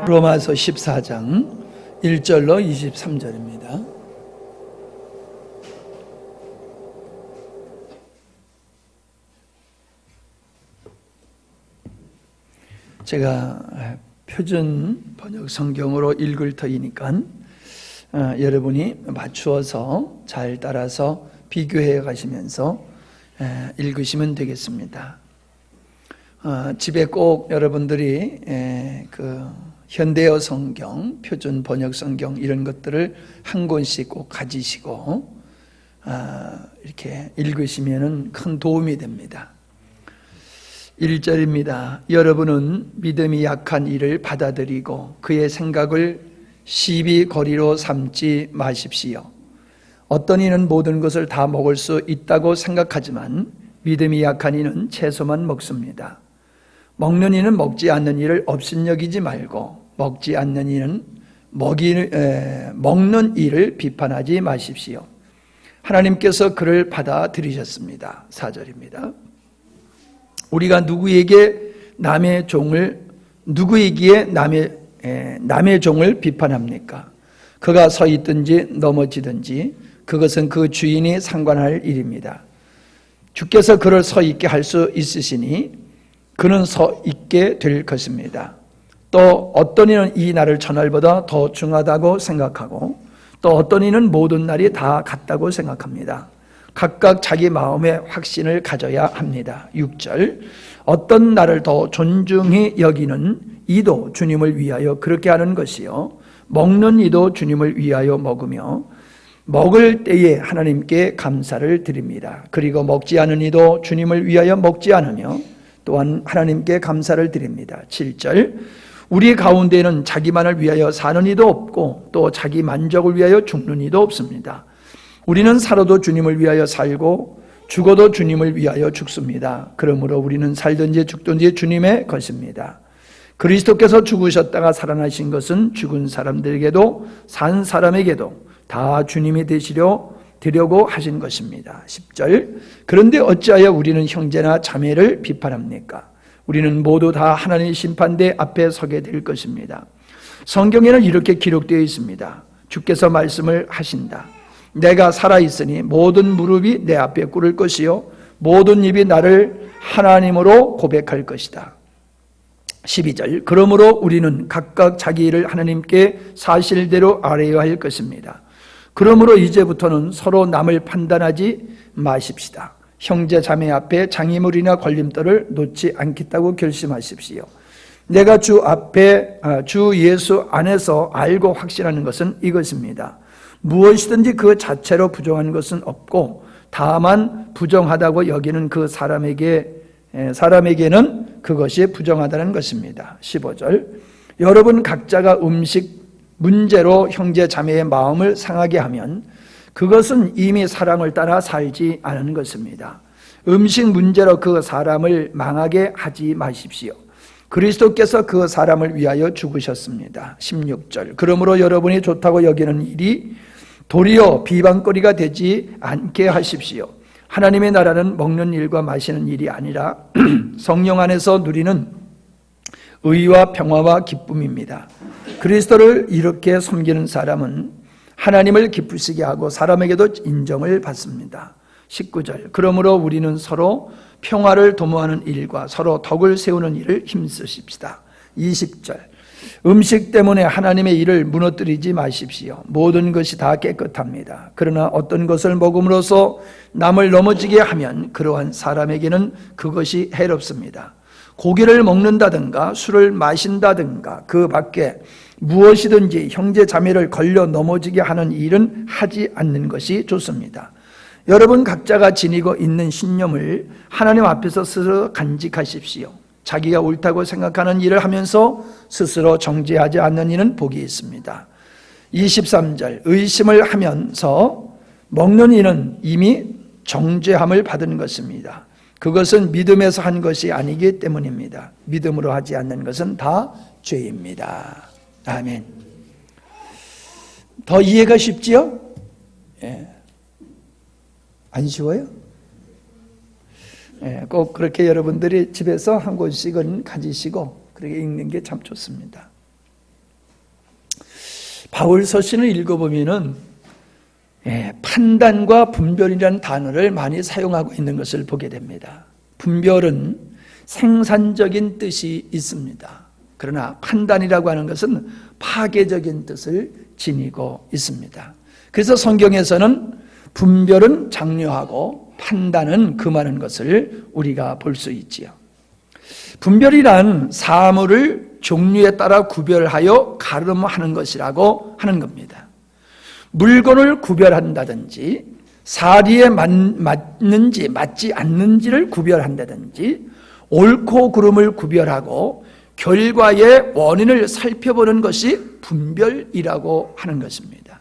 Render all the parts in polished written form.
로마서 14장 1절로 23절입니다. 제가 표준 번역 성경으로 읽을 터이니까 여러분이 맞추어서 잘 따라서 비교해 가시면서 읽으시면 되겠습니다. 집에 꼭 여러분들이 그 현대어 성경, 표준 번역 성경 이런 것들을 한 권씩 꼭 가지시고 이렇게 읽으시면 큰 도움이 됩니다. 1절입니다. 여러분은 믿음이 약한 이를 받아들이고 그의 생각을 시비 거리로 삼지 마십시오. 어떤 이는 모든 것을 다 먹을 수 있다고 생각하지만 믿음이 약한 이는 채소만 먹습니다. 먹는 이는 먹지 않는 이를 업신여기지 말고 먹지 않는 이는 먹는 이를 비판하지 마십시오. 하나님께서 그를 받아들이셨습니다. 4절입니다. 우리가 누구에게 남의 종을 비판합니까? 그가 서 있든지 넘어지든지 그것은 그 주인이 상관할 일입니다. 주께서 그를 서 있게 할 수 있으시니 그는 서 있게 될 것입니다. 또 어떤 이는 이 날을 전날보다 더 중하다고 생각하고 또 어떤 이는 모든 날이 다 같다고 생각합니다. 각각 자기 마음의 확신을 가져야 합니다. 6절 어떤 날을 더 존중히 여기는 이도 주님을 위하여 그렇게 하는 것이요 먹는 이도 주님을 위하여 먹으며 먹을 때에 하나님께 감사를 드립니다. 그리고 먹지 않은 이도 주님을 위하여 먹지 않으며 또한 하나님께 감사를 드립니다. 7절 우리 가운데에는 자기만을 위하여 사는 이도 없고 또 자기 만족을 위하여 죽는 이도 없습니다. 우리는 살아도 주님을 위하여 살고 죽어도 주님을 위하여 죽습니다. 그러므로 우리는 살든지 죽든지 주님의 것입니다. 그리스도께서 죽으셨다가 살아나신 것은 죽은 사람들에게도 산 사람에게도 다 주님이 되려고 하신 것입니다. 10절 그런데 어찌하여 우리는 형제나 자매를 비판합니까? 우리는 모두 다 하나님의 심판대 앞에 서게 될 것입니다. 성경에는 이렇게 기록되어 있습니다. 주께서 말씀을 하신다. 내가 살아있으니 모든 무릎이 내 앞에 꿇을 것이요 모든 입이 나를 하나님으로 고백할 것이다. 12절 그러므로 우리는 각각 자기 일을 하나님께 사실대로 알아야 할 것입니다. 그러므로 이제부터는 서로 남을 판단하지 마십시다. 형제 자매 앞에 장애물이나 걸림돌을 놓지 않겠다고 결심하십시오. 내가 주 예수 안에서 알고 확신하는 것은 이것입니다. 무엇이든지 그 자체로 부정한 것은 없고 다만 부정하다고 여기는 그 사람에게는 그것이 부정하다는 것입니다. 15절 여러분 각자가 음식 문제로 형제 자매의 마음을 상하게 하면 그것은 이미 사랑을 따라 살지 않은 것입니다. 음식 문제로 그 사람을 망하게 하지 마십시오. 그리스도께서 그 사람을 위하여 죽으셨습니다. 16절 그러므로 여러분이 좋다고 여기는 일이 도리어 비방거리가 되지 않게 하십시오. 하나님의 나라는 먹는 일과 마시는 일이 아니라 성령 안에서 누리는 의와 평화와 기쁨입니다. 그리스도를 이렇게 섬기는 사람은 하나님을 기쁘시게 하고 사람에게도 인정을 받습니다. 19절 그러므로 우리는 서로 평화를 도모하는 일과 서로 덕을 세우는 일을 힘쓰십시다. 20절 음식 때문에 하나님의 일을 무너뜨리지 마십시오. 모든 것이 다 깨끗합니다. 그러나 어떤 것을 먹음으로써 남을 넘어지게 하면 그러한 사람에게는 그것이 해롭습니다. 고기를 먹는다든가 술을 마신다든가 그 밖에 무엇이든지 형제 자매를 걸려 넘어지게 하는 일은 하지 않는 것이 좋습니다. 여러분 각자가 지니고 있는 신념을 하나님 앞에서 스스로 간직하십시오. 자기가 옳다고 생각하는 일을 하면서 스스로 정죄하지 않는 이는 복이 있습니다. 23절 의심을 하면서 먹는 이는 이미 정죄함을 받은 것입니다. 그것은 믿음에서 한 것이 아니기 때문입니다. 믿음으로 하지 않는 것은 다 죄입니다. 아멘. 더 이해가 쉽지요? 예. 안 쉬워요? 꼭 그렇게 여러분들이 집에서 한 권씩은 가지시고 그렇게 읽는 게 참 좋습니다. 바울 서신을 읽어보면은 판단과 분별이라는 단어를 많이 사용하고 있는 것을 보게 됩니다. 분별은 생산적인 뜻이 있습니다. 그러나 판단이라고 하는 것은 파괴적인 뜻을 지니고 있습니다. 그래서 성경에서는 분별은 장려하고 판단은 금하는 것을 우리가 볼 수 있지요. 분별이란 사물을 종류에 따라 구별하여 가름하는 것이라고 하는 겁니다. 물건을 구별한다든지 사리에 맞는지 맞지 않는지를 구별한다든지 옳고 그름을 구별하고 결과의 원인을 살펴보는 것이 분별이라고 하는 것입니다.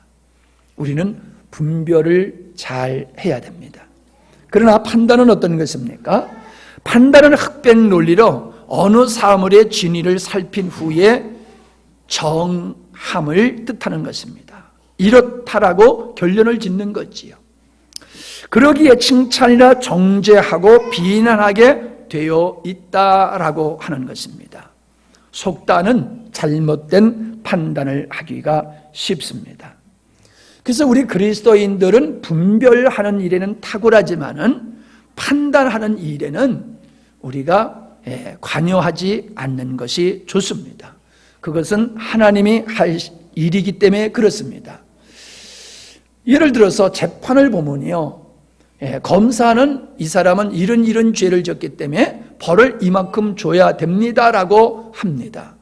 우리는 분별을 잘 해야 됩니다. 그러나 판단은 어떤 것입니까? 판단은 흑백 논리로 어느 사물의 진위를 살핀 후에 정함을 뜻하는 것입니다. 이렇다라고 결론을 짓는 거지요. 그러기에 칭찬이나 정죄하고 비난하게 되어 있다라고 하는 것입니다. 속단은 잘못된 판단을 하기가 쉽습니다. 그래서 우리 그리스도인들은 분별하는 일에는 탁월하지만은 판단하는 일에는 우리가 관여하지 않는 것이 좋습니다. 그것은 하나님이 할 일이기 때문에 그렇습니다. 예를 들어서 재판을 보면요, 검사는 이 사람은 이런 죄를 졌기 때문에 벌을 이만큼 줘야 됩니다라고 합니다.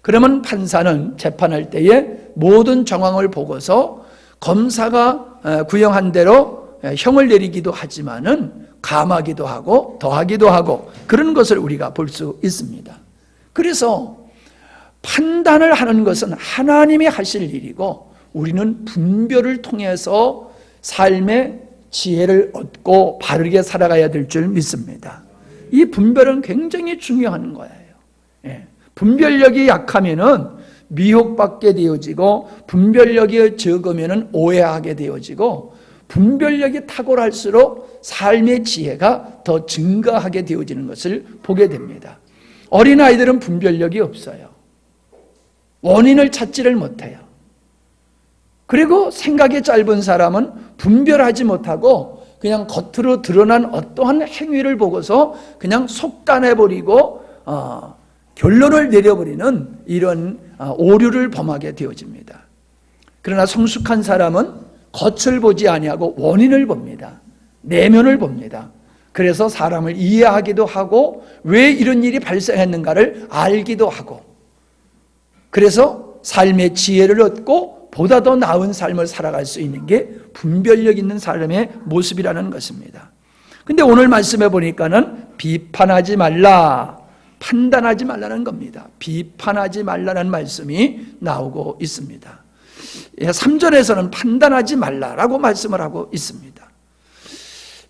그러면 판사는 재판할 때에 모든 정황을 보고서 검사가 구형한 대로 형을 내리기도 하지만은 감하기도 하고 더하기도 하고 그런 것을 우리가 볼 수 있습니다. 그래서 판단을 하는 것은 하나님이 하실 일이고 우리는 분별을 통해서 삶의 지혜를 얻고 바르게 살아가야 될 줄 믿습니다. 이 분별은 굉장히 중요한 거예요. 분별력이 약하면은 미혹받게 되어지고 분별력이 적으면은 오해하게 되어지고 분별력이 탁월할수록 삶의 지혜가 더 증가하게 되어지는 것을 보게 됩니다. 어린아이들은 분별력이 없어요. 원인을 찾지를 못해요. 그리고 생각이 짧은 사람은 분별하지 못하고 그냥 겉으로 드러난 어떠한 행위를 보고서 그냥 속단해버리고 결론을 내려버리는 이런 오류를 범하게 되어집니다. 그러나 성숙한 사람은 겉을 보지 아니하고 원인을 봅니다. 내면을 봅니다. 그래서 사람을 이해하기도 하고 왜 이런 일이 발생했는가를 알기도 하고 그래서 삶의 지혜를 얻고 보다 더 나은 삶을 살아갈 수 있는 게 분별력 있는 사람의 모습이라는 것입니다. 근데 오늘 말씀해 보니까는 비판하지 말라, 판단하지 말라는 겁니다. 비판하지 말라는 말씀이 나오고 있습니다. 3절에서는 판단하지 말라라고 말씀을 하고 있습니다.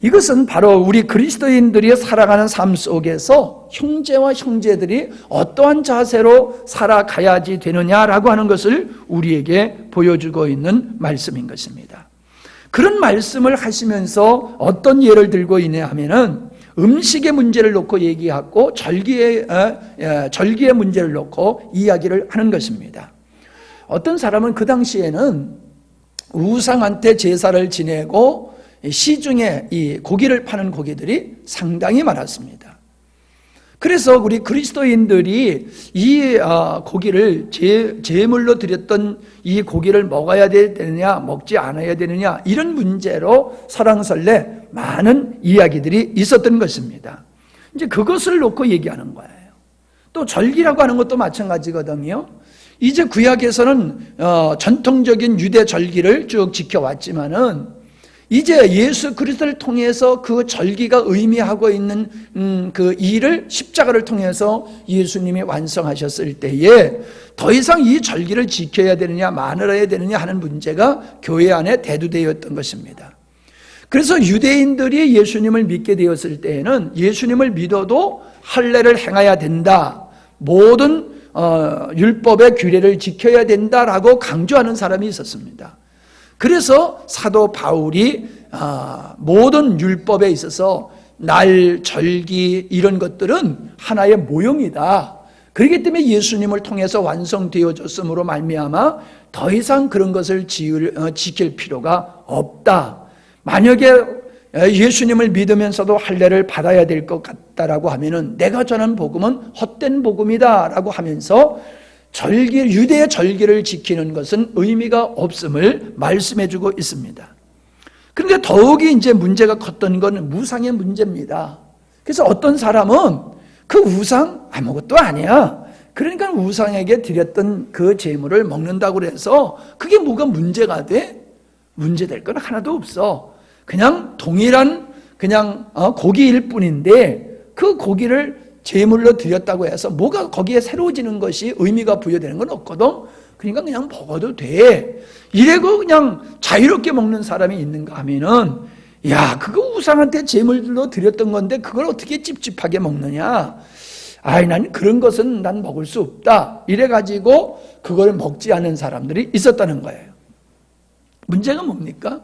이것은 바로 우리 그리스도인들이 살아가는 삶 속에서 형제와 형제들이 어떠한 자세로 살아가야지 되느냐라고 하는 것을 우리에게 보여주고 있는 말씀인 것입니다. 그런 말씀을 하시면서 어떤 예를 들고 있냐 하면은 음식의 문제를 놓고 얘기하고 절기의 문제를 놓고 이야기를 하는 것입니다. 어떤 사람은 그 당시에는 우상한테 제사를 지내고 시중에 이 고기를 파는 고기들이 상당히 많았습니다. 그래서 우리 그리스도인들이 이 고기를 제물로 드렸던 이 고기를 먹어야 되느냐 먹지 않아야 되느냐 이런 문제로 설왕설래 많은 이야기들이 있었던 것입니다. 이제 그것을 놓고 얘기하는 거예요. 또 절기라고 하는 것도 마찬가지거든요. 이제 구약에서는 전통적인 유대 절기를 쭉 지켜왔지만은 이제 예수 그리스도를 통해서 그 절기가 의미하고 있는 그 일을 십자가를 통해서 예수님이 완성하셨을 때에 더 이상 이 절기를 지켜야 되느냐 마늘어야 되느냐 하는 문제가 교회 안에 대두되었던 것입니다. 그래서 유대인들이 예수님을 믿게 되었을 때에는 예수님을 믿어도 할례를 행해야 된다, 모든 율법의 규례를 지켜야 된다라고 강조하는 사람이 있었습니다. 그래서 사도 바울이 모든 율법에 있어서 날, 절기 이런 것들은 하나의 모형이다. 그렇기 때문에 예수님을 통해서 완성되어졌으므로 말미암아 더 이상 그런 것을 지킬 필요가 없다. 만약에 예수님을 믿으면서도 할례를 받아야 될 것 같다라고 하면은 내가 전한 복음은 헛된 복음이다라고 하면서 유대의 절기를 지키는 것은 의미가 없음을 말씀해주고 있습니다. 그런데 더욱이 이제 문제가 컸던 건 우상의 문제입니다. 그래서 어떤 사람은 그 우상 아무것도 아니야. 그러니까 우상에게 드렸던 그 제물을 먹는다고 해서 그게 뭐가 문제가 돼? 문제될 건 하나도 없어. 그냥 동일한 고기일 뿐인데 그 고기를 제물로 드렸다고 해서 뭐가 거기에 새로워지는 것이 의미가 부여되는 건 없거든. 그러니까 그냥 먹어도 돼. 이래고 그냥 자유롭게 먹는 사람이 있는가 하면은 야, 그거 우상한테 제물로 드렸던 건데 그걸 어떻게 찝찝하게 먹느냐. 난 그런 것은 난 먹을 수 없다. 이래가지고 그걸 먹지 않은 사람들이 있었다는 거예요. 문제가 뭡니까?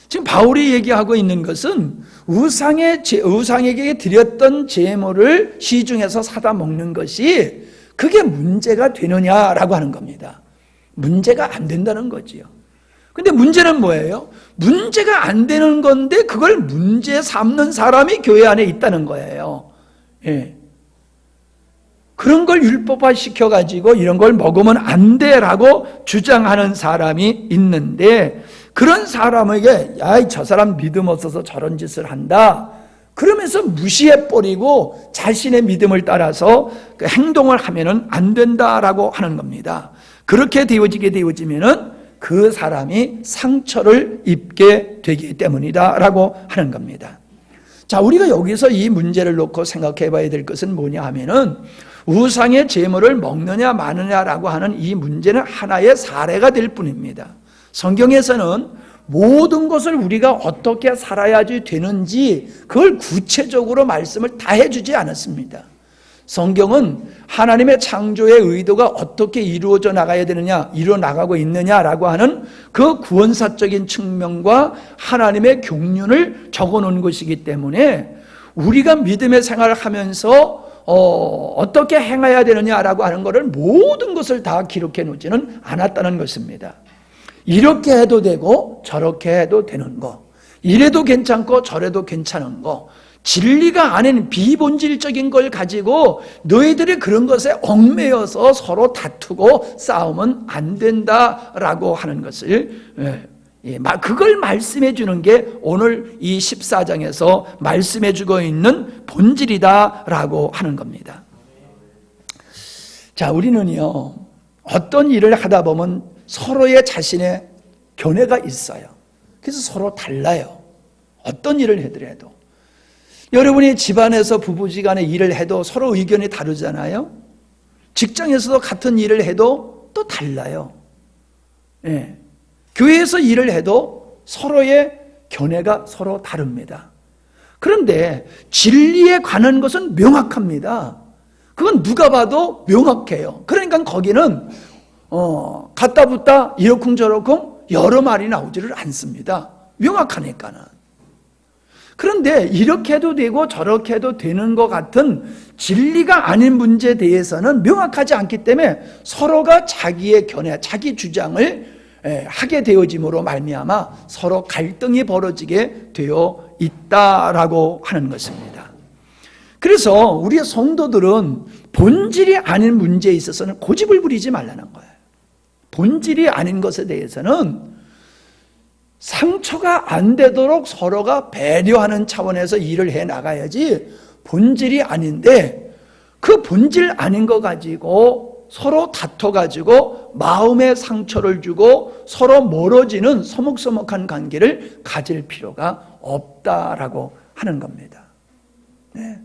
지금 바울이 얘기하고 있는 것은 우상에게 드렸던 제물을 시중에서 사다 먹는 것이 그게 문제가 되느냐라고 하는 겁니다. 문제가 안 된다는 거지요. 근데 문제는 뭐예요? 문제가 안 되는 건데 그걸 문제 삼는 사람이 교회 안에 있다는 거예요. 예. 그런 걸 율법화 시켜가지고 이런 걸 먹으면 안 돼라고 주장하는 사람이 있는데 그런 사람에게 저 사람 믿음 없어서 저런 짓을 한다. 그러면서 무시해버리고 자신의 믿음을 따라서 그 행동을 하면은 안 된다라고 하는 겁니다. 그렇게 되어지면은 그 사람이 상처를 입게 되기 때문이다라고 하는 겁니다. 자, 우리가 여기서 이 문제를 놓고 생각해 봐야 될 것은 뭐냐 하면은 우상의 제물을 먹느냐 마느냐라고 하는 이 문제는 하나의 사례가 될 뿐입니다. 성경에서는 모든 것을 우리가 어떻게 살아야지 되는지 그걸 구체적으로 말씀을 다 해주지 않았습니다. 성경은 하나님의 창조의 의도가 어떻게 이루어져 나가야 되느냐, 이루어 나가고 있느냐라고 하는 그 구원사적인 측면과 하나님의 경륜을 적어놓은 것이기 때문에 우리가 믿음의 생활을 하면서 어떻게 행해야 되느냐라고 하는 것을 모든 것을 다 기록해 놓지는 않았다는 것입니다. 이렇게 해도 되고 저렇게 해도 되는 거, 이래도 괜찮고 저래도 괜찮은 거, 진리가 아닌 비본질적인 걸 가지고 너희들이 그런 것에 얽매여서 서로 다투고 싸우면 안 된다라고 하는 것을 그걸 말씀해 주는 게 오늘 이 14장에서 말씀해 주고 있는 본질이다라고 하는 겁니다. 자, 우리는요 어떤 일을 하다 보면 서로의 자신의 견해가 있어요. 그래서 서로 달라요. 어떤 일을 해더라도 여러분이 집안에서 부부지간에 일을 해도 서로 의견이 다르잖아요. 직장에서도 같은 일을 해도 또 달라요. 예. 교회에서 일을 해도 서로의 견해가 서로 다릅니다. 그런데 진리에 관한 것은 명확합니다. 그건 누가 봐도 명확해요. 그러니까 거기는 갖다 붙다 이러쿵저러쿵 여러 말이 나오지를 않습니다. 명확하니까는. 그런데 이렇게 해도 되고 저렇게 해도 되는 것 같은 진리가 아닌 문제에 대해서는 명확하지 않기 때문에 서로가 자기의 견해, 자기 주장을 하게 되어짐으로 말미암아 서로 갈등이 벌어지게 되어 있다라고 하는 것입니다. 그래서 우리의 성도들은 본질이 아닌 문제에 있어서는 고집을 부리지 말라는 거예요. 본질이 아닌 것에 대해서는 상처가 안 되도록 서로가 배려하는 차원에서 일을 해 나가야지, 본질이 아닌데 그 본질 아닌 거 가지고 서로 다퉈가지고 마음에 상처를 주고 서로 멀어지는 서먹서먹한 관계를 가질 필요가 없다라고 하는 겁니다. 네.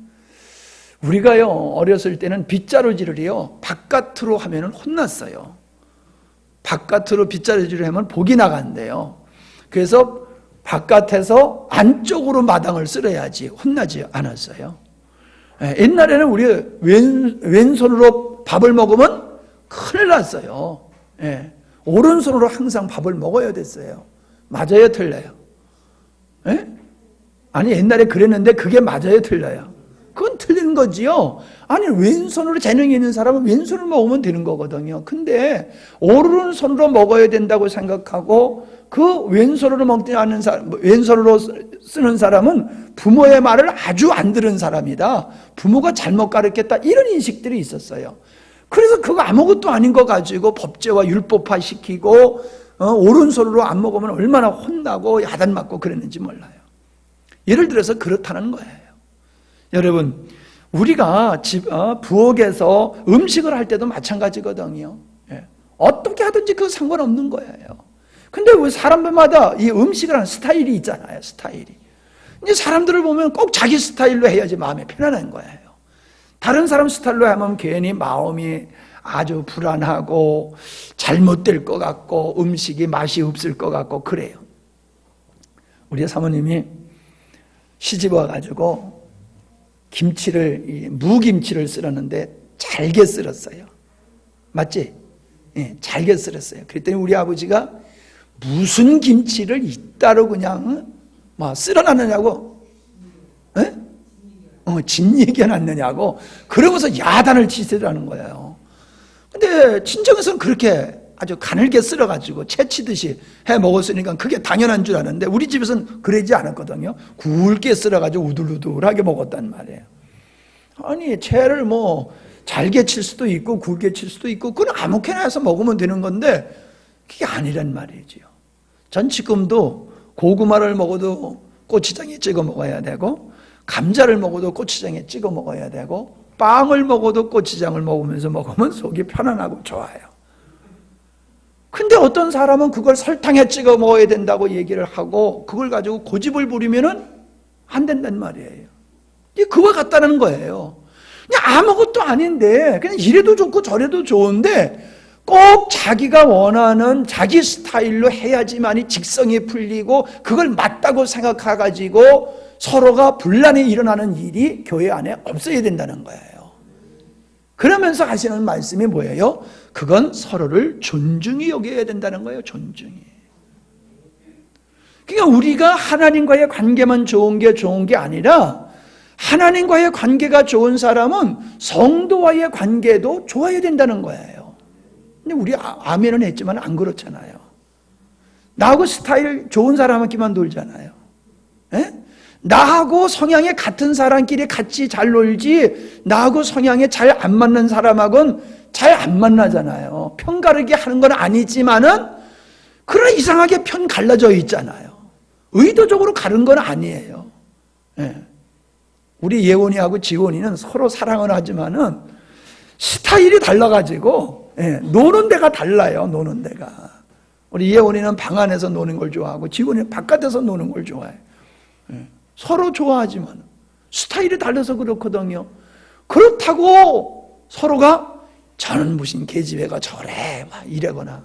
우리가요 어렸을 때는 빗자루질을요 바깥으로 하면 혼났어요. 바깥으로 빗자루질을 하면 복이 나간대요. 그래서 바깥에서 안쪽으로 마당을 쓸어야지 혼나지 않았어요. 옛날에는 우리 왼손으로 밥을 먹으면 큰일 났어요. 오른손으로 항상 밥을 먹어야 됐어요. 맞아요, 틀려요? 아니 옛날에 그랬는데 그게 맞아요, 틀려요? 그건 틀린 거지요. 아니, 왼손으로 재능이 있는 사람은 왼손을 먹으면 되는 거거든요. 근데 오른손으로 먹어야 된다고 생각하고 그 왼손으로 먹지 않는 사람, 왼손으로 쓰는 사람은 부모의 말을 아주 안 들은 사람이다. 부모가 잘못 가르쳤다. 이런 인식들이 있었어요. 그래서 그거 아무것도 아닌 거 가지고 법제와 율법화 시키고 오른손으로 안 먹으면 얼마나 혼나고 야단 맞고 그랬는지 몰라요. 예를 들어서 그렇다는 거예요. 여러분, 우리가 부엌에서 음식을 할 때도 마찬가지거든요. 어떻게 하든지 그거 상관없는 거예요. 근데 왜 사람들마다 이 음식을 하는 스타일이 있잖아요. 스타일이. 이제 사람들을 보면 꼭 자기 스타일로 해야지 마음이 편안한 거예요. 다른 사람 스타일로 하면 괜히 마음이 아주 불안하고 잘못될 것 같고 음식이 맛이 없을 것 같고 그래요. 우리 사모님이 시집 와가지고 무김치를 썰었는데 잘게 썰었어요. 맞지? 예, 잘게 썰었어요. 그랬더니 우리 아버지가 무슨 김치를 이따로 그냥 썰어놨느냐고, 예? 진 얘기해놨느냐고 그러면서 야단을 치더라는 거예요. 근데 친정에서는 그렇게 아주 가늘게 썰어가지고 채치듯이 해 먹었으니까 그게 당연한 줄 아는데 우리 집에서는 그러지 않았거든요. 굵게 썰어가지고 우들우들하게 먹었단 말이에요. 아니, 채를 잘게 칠 수도 있고 굵게 칠 수도 있고 그건 아무렇게나 해서 먹으면 되는 건데 그게 아니란 말이지요. 전 지금도 고구마를 먹어도 고추장에 찍어 먹어야 되고 감자를 먹어도 고추장에 찍어 먹어야 되고 빵을 먹어도 고추장을 먹으면서 먹으면 속이 편안하고 좋아요. 근데 어떤 사람은 그걸 설탕에 찍어 먹어야 된다고 얘기를 하고 그걸 가지고 고집을 부리면은 안 된단 말이에요. 그와 같다는 거예요. 그냥 아무것도 아닌데 그냥 이래도 좋고 저래도 좋은데 꼭 자기가 원하는 자기 스타일로 해야지만이 직성이 풀리고 그걸 맞다고 생각해가지고 서로가 분란이 일어나는 일이 교회 안에 없어야 된다는 거예요. 그러면서 하시는 말씀이 뭐예요? 그건 서로를 존중히 여겨야 된다는 거예요. 존중히. 그러니까 우리가 하나님과의 관계만 좋은 게 아니라 하나님과의 관계가 좋은 사람은 성도와의 관계도 좋아야 된다는 거예요. 근데 우리 아멘은 했지만 안 그렇잖아요. 나하고 스타일 좋은 사람끼리만 놀잖아요. 에? 나하고 성향이 같은 사람끼리 같이 잘 놀지 나하고 성향이 잘 안 맞는 사람하고는 잘 안 만나잖아요. 편 가르게 하는 건 아니지만은 그러나 이상하게 편 갈라져 있잖아요. 의도적으로 가른 건 아니에요. 예. 우리 예원이하고 지원이는 서로 사랑은 하지만은 스타일이 달라가지고 노는 데가 달라요. 노는 데가. 우리 예원이는 방 안에서 노는 걸 좋아하고 지원이는 바깥에서 노는 걸 좋아해요. 서로 좋아하지만 스타일이 달라서 그렇거든요. 그렇다고 서로가 저는 무슨 계집애가 저래 막 이래거나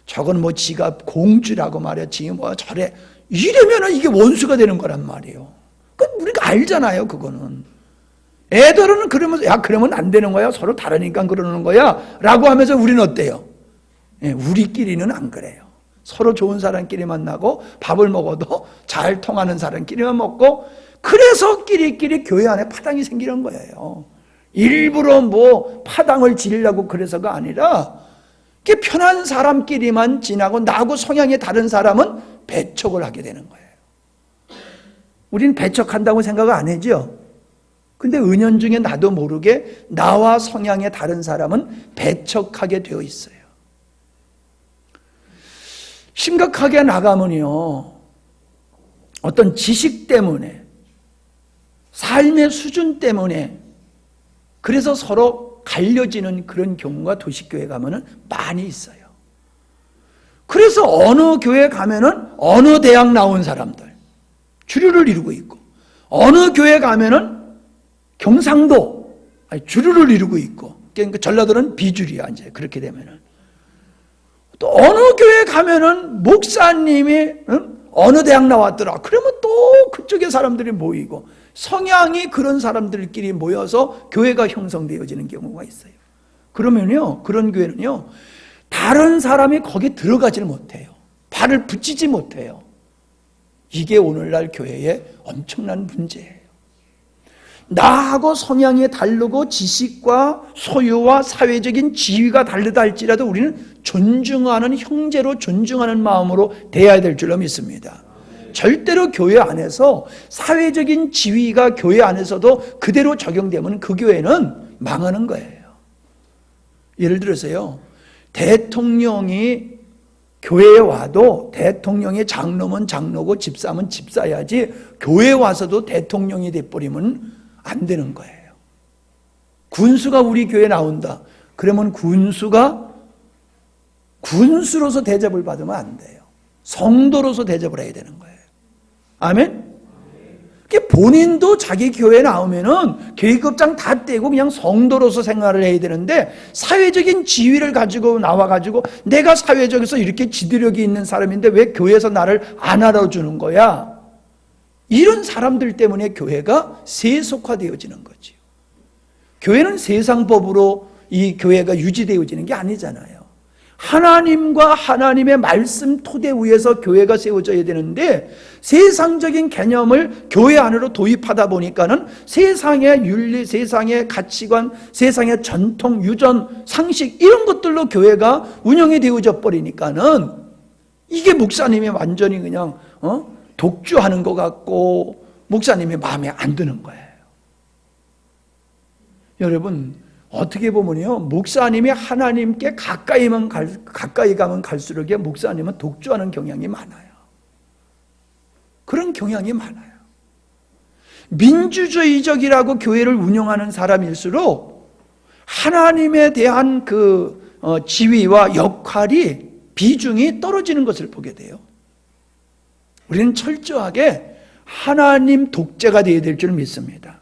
저건 지가 공주라고 말이야 지금 저래 이러면은 이게 원수가 되는 거란 말이에요. 우리가 알잖아요. 그거는 애들은 그러면서 야 그러면 안 되는 거야 서로 다르니까 그러는 거야 라고 하면서 우리는 어때요? 우리끼리는 안 그래요. 서로 좋은 사람끼리 만나고 밥을 먹어도 잘 통하는 사람끼리만 먹고 그래서 끼리끼리 교회 안에 파당이 생기는 거예요. 일부러 파당을 지으려고 그래서가 아니라 편한 사람끼리만 지나고 나하고 성향이 다른 사람은 배척을 하게 되는 거예요. 우리는 배척한다고 생각 안 하죠? 근데 은연중에 나도 모르게 나와 성향이 다른 사람은 배척하게 되어 있어요. 심각하게 나가면요, 어떤 지식 때문에, 삶의 수준 때문에, 그래서 서로 갈려지는 그런 경우가 도시교회 가면은 많이 있어요. 그래서 어느 교회 가면은 어느 대학 나온 사람들, 주류를 이루고 있고, 어느 교회 가면은 경상도, 주류를 이루고 있고, 그러니까 전라도는 비주류야, 이제 그렇게 되면은. 또 어느 교회 가면은 목사님이 어느 대학 나왔더라. 그러면 또 그쪽에 사람들이 모이고 성향이 그런 사람들끼리 모여서 교회가 형성되어지는 경우가 있어요. 그러면요, 그런 교회는요, 다른 사람이 거기 들어가지를 못해요. 발을 붙이지 못해요. 이게 오늘날 교회의 엄청난 문제예요. 나하고 성향이 다르고 지식과 소유와 사회적인 지위가 다르다 할지라도 우리는 존중하는, 형제로 존중하는 마음으로 대해야 될 줄로 믿습니다. 절대로 교회 안에서 사회적인 지위가 교회 안에서도 그대로 적용되면 그 교회는 망하는 거예요. 예를 들어서요, 대통령이 교회에 와도 대통령의 장로면 장로고 집사면 집사야지 교회에 와서도 대통령이 돼버리면 안 되는 거예요. 군수가 우리 교회에 나온다. 그러면 군수가 군수로서 대접을 받으면 안 돼요. 성도로서 대접을 해야 되는 거예요. 아멘? 본인도 자기 교회에 나오면은 계급장 다 떼고 그냥 성도로서 생활을 해야 되는데, 사회적인 지위를 가지고 나와가지고 내가 사회적에서 이렇게 지도력이 있는 사람인데 왜 교회에서 나를 안 알아주는 거야? 이런 사람들 때문에 교회가 세속화되어지는 거지요. 교회는 세상법으로 이 교회가 유지되어지는 게 아니잖아요. 하나님과 하나님의 말씀 토대 위에서 교회가 세워져야 되는데, 세상적인 개념을 교회 안으로 도입하다 보니까는 세상의 윤리, 세상의 가치관, 세상의 전통, 유전, 상식 이런 것들로 교회가 운영이 되어져 버리니까는 이게 목사님이 완전히 그냥 독주하는 것 같고 목사님이 마음에 안 드는 거예요. 여러분, 어떻게 보면요, 목사님이 하나님께 가까이 가면 갈수록 목사님은 독주하는 경향이 많아요. 그런 경향이 많아요. 민주주의적이라고 교회를 운영하는 사람일수록 하나님에 대한 그 지위와 역할이, 비중이 떨어지는 것을 보게 돼요. 우리는 철저하게 하나님 독재가 되어야 될 줄 믿습니다.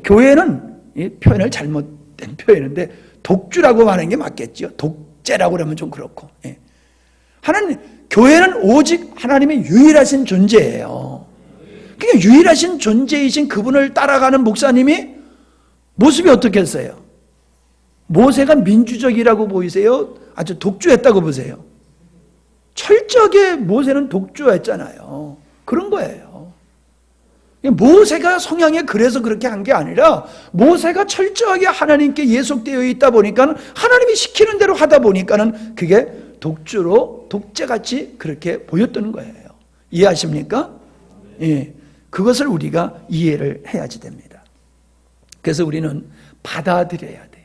교회는 이 표현을 잘못된 표현인데 독주라고 하는 게 맞겠죠. 독재라고 그러면 좀 그렇고. 교회는 오직 하나님의 유일하신 존재예요. 그러니까 유일하신 존재이신 그분을 따라가는 목사님이 모습이 어떻겠어요? 모세가 민주적이라고 보이세요? 아주 독주했다고 보세요? 철저하게 모세는 독주했잖아요. 그런 거예요. 모세가 성향이 그래서 그렇게 한 게 아니라, 모세가 철저하게 하나님께 예속되어 있다 보니까 하나님이 시키는 대로 하다 보니까는 그게 독주로, 독재같이 그렇게 보였던 거예요. 이해하십니까? 예. 그것을 우리가 이해를 해야지 됩니다. 그래서 우리는 받아들여야 돼요.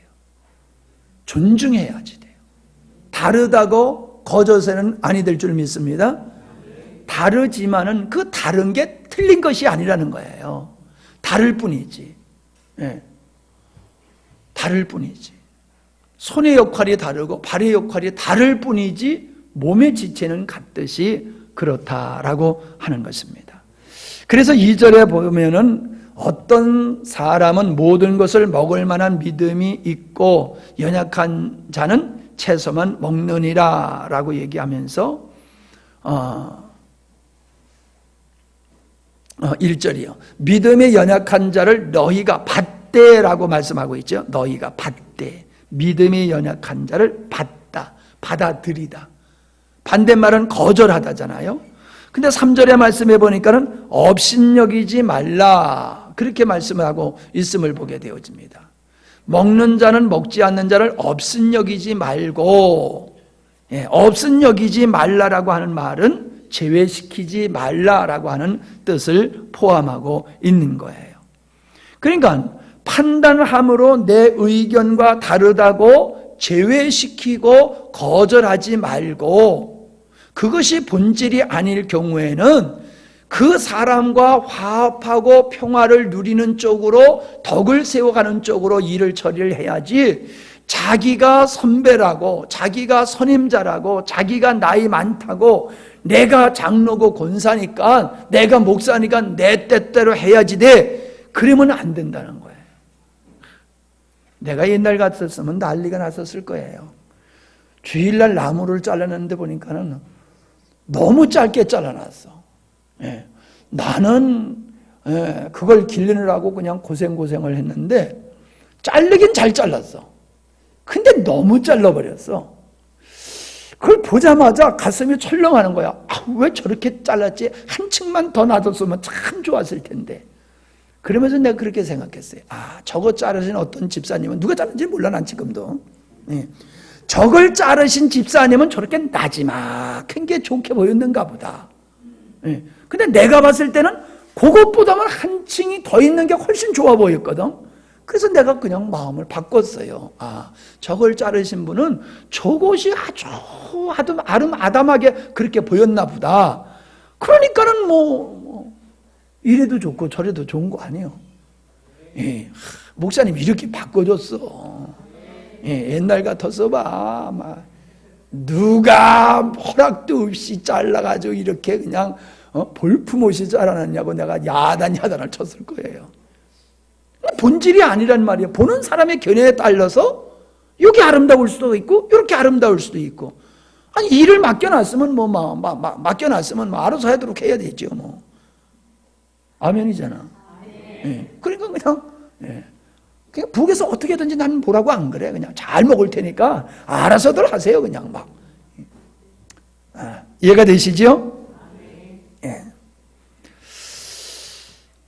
존중해야지 돼요. 다르다고 거저서는 아니 될 줄 믿습니다. 다르지만은 그 다른 게 틀린 것이 아니라는 거예요. 다를 뿐이지. 예. 다를 뿐이지. 손의 역할이 다르고 발의 역할이 다를 뿐이지 몸의 지체는 같듯이 그렇다라고 하는 것입니다. 그래서 2절에 보면은 어떤 사람은 모든 것을 먹을 만한 믿음이 있고 연약한 자는 채소만 먹느니라 라고 얘기하면서 1절이요. 믿음의 연약한 자를 너희가 받되라고 말씀하고 있죠. 너희가 받되. 믿음이 연약한 자를 받다, 받아들이다. 반대말은 거절하다잖아요. 근데 3절의 말씀해 보니까는 업신여기지 말라, 그렇게 말씀하고 있음을 보게 되어집니다. 먹는 자는 먹지 않는 자를 업신여기지 말고, 업신여기지 말라라고 하는 말은 제외시키지 말라라고 하는 뜻을 포함하고 있는 거예요. 그러니까 판단함으로 내 의견과 다르다고 제외시키고 거절하지 말고, 그것이 본질이 아닐 경우에는 그 사람과 화합하고 평화를 누리는 쪽으로, 덕을 세워가는 쪽으로 일을 처리를 해야지, 자기가 선배라고, 자기가 선임자라고, 자기가 나이 많다고, 내가 장로고 권사니까, 내가 목사니까 내 뜻대로 해야지 돼, 그러면 안 된다는 거예요. 내가 옛날 같았으면 난리가 났었을 거예요. 주일날 나무를 잘라내는데 보니까는 너무 짧게 잘라놨어. 나는 그걸 기르느라고 그냥 고생을 했는데 자르긴 잘 잘랐어. 근데 너무 잘라버렸어. 그걸 보자마자 가슴이 철렁하는 거야. 왜 저렇게 잘랐지? 한 층만 더 놔뒀으면 참 좋았을 텐데. 그러면서 내가 그렇게 생각했어요. 저거 자르신 어떤 집사님은, 누가 자른지 몰라 난 지금도. 저걸 자르신 집사님은 저렇게 나지막한 게 좋게 보였는가 보다. 근데 내가 봤을 때는 그것보다는 한층이 더 있는 게 훨씬 좋아 보였거든. 그래서 내가 그냥 마음을 바꿨어요. 저걸 자르신 분은 저것이 아주 아담하게 그렇게 보였나 보다. 그러니까는 이래도 좋고 저래도 좋은 거 아니에요. 목사님이 이렇게 바꿔줬어. 옛날 같았어 봐. 누가 허락도 없이 잘라가지고 이렇게 그냥 볼품없이 잘라놨냐고 내가 야단을 쳤을 거예요. 본질이 아니란 말이에요. 보는 사람의 견해에 따라서 여기 아름다울 수도 있고 이렇게 아름다울 수도 있고. 일을 맡겨놨으면 맡겨놨으면 알아서 하도록 해야 되죠. 아멘이잖아. 그러니까 그냥 북에서 어떻게든지 나는 뭐라고 안 그래. 그냥 잘 먹을 테니까 알아서들 하세요. 그냥 이해가 되시죠?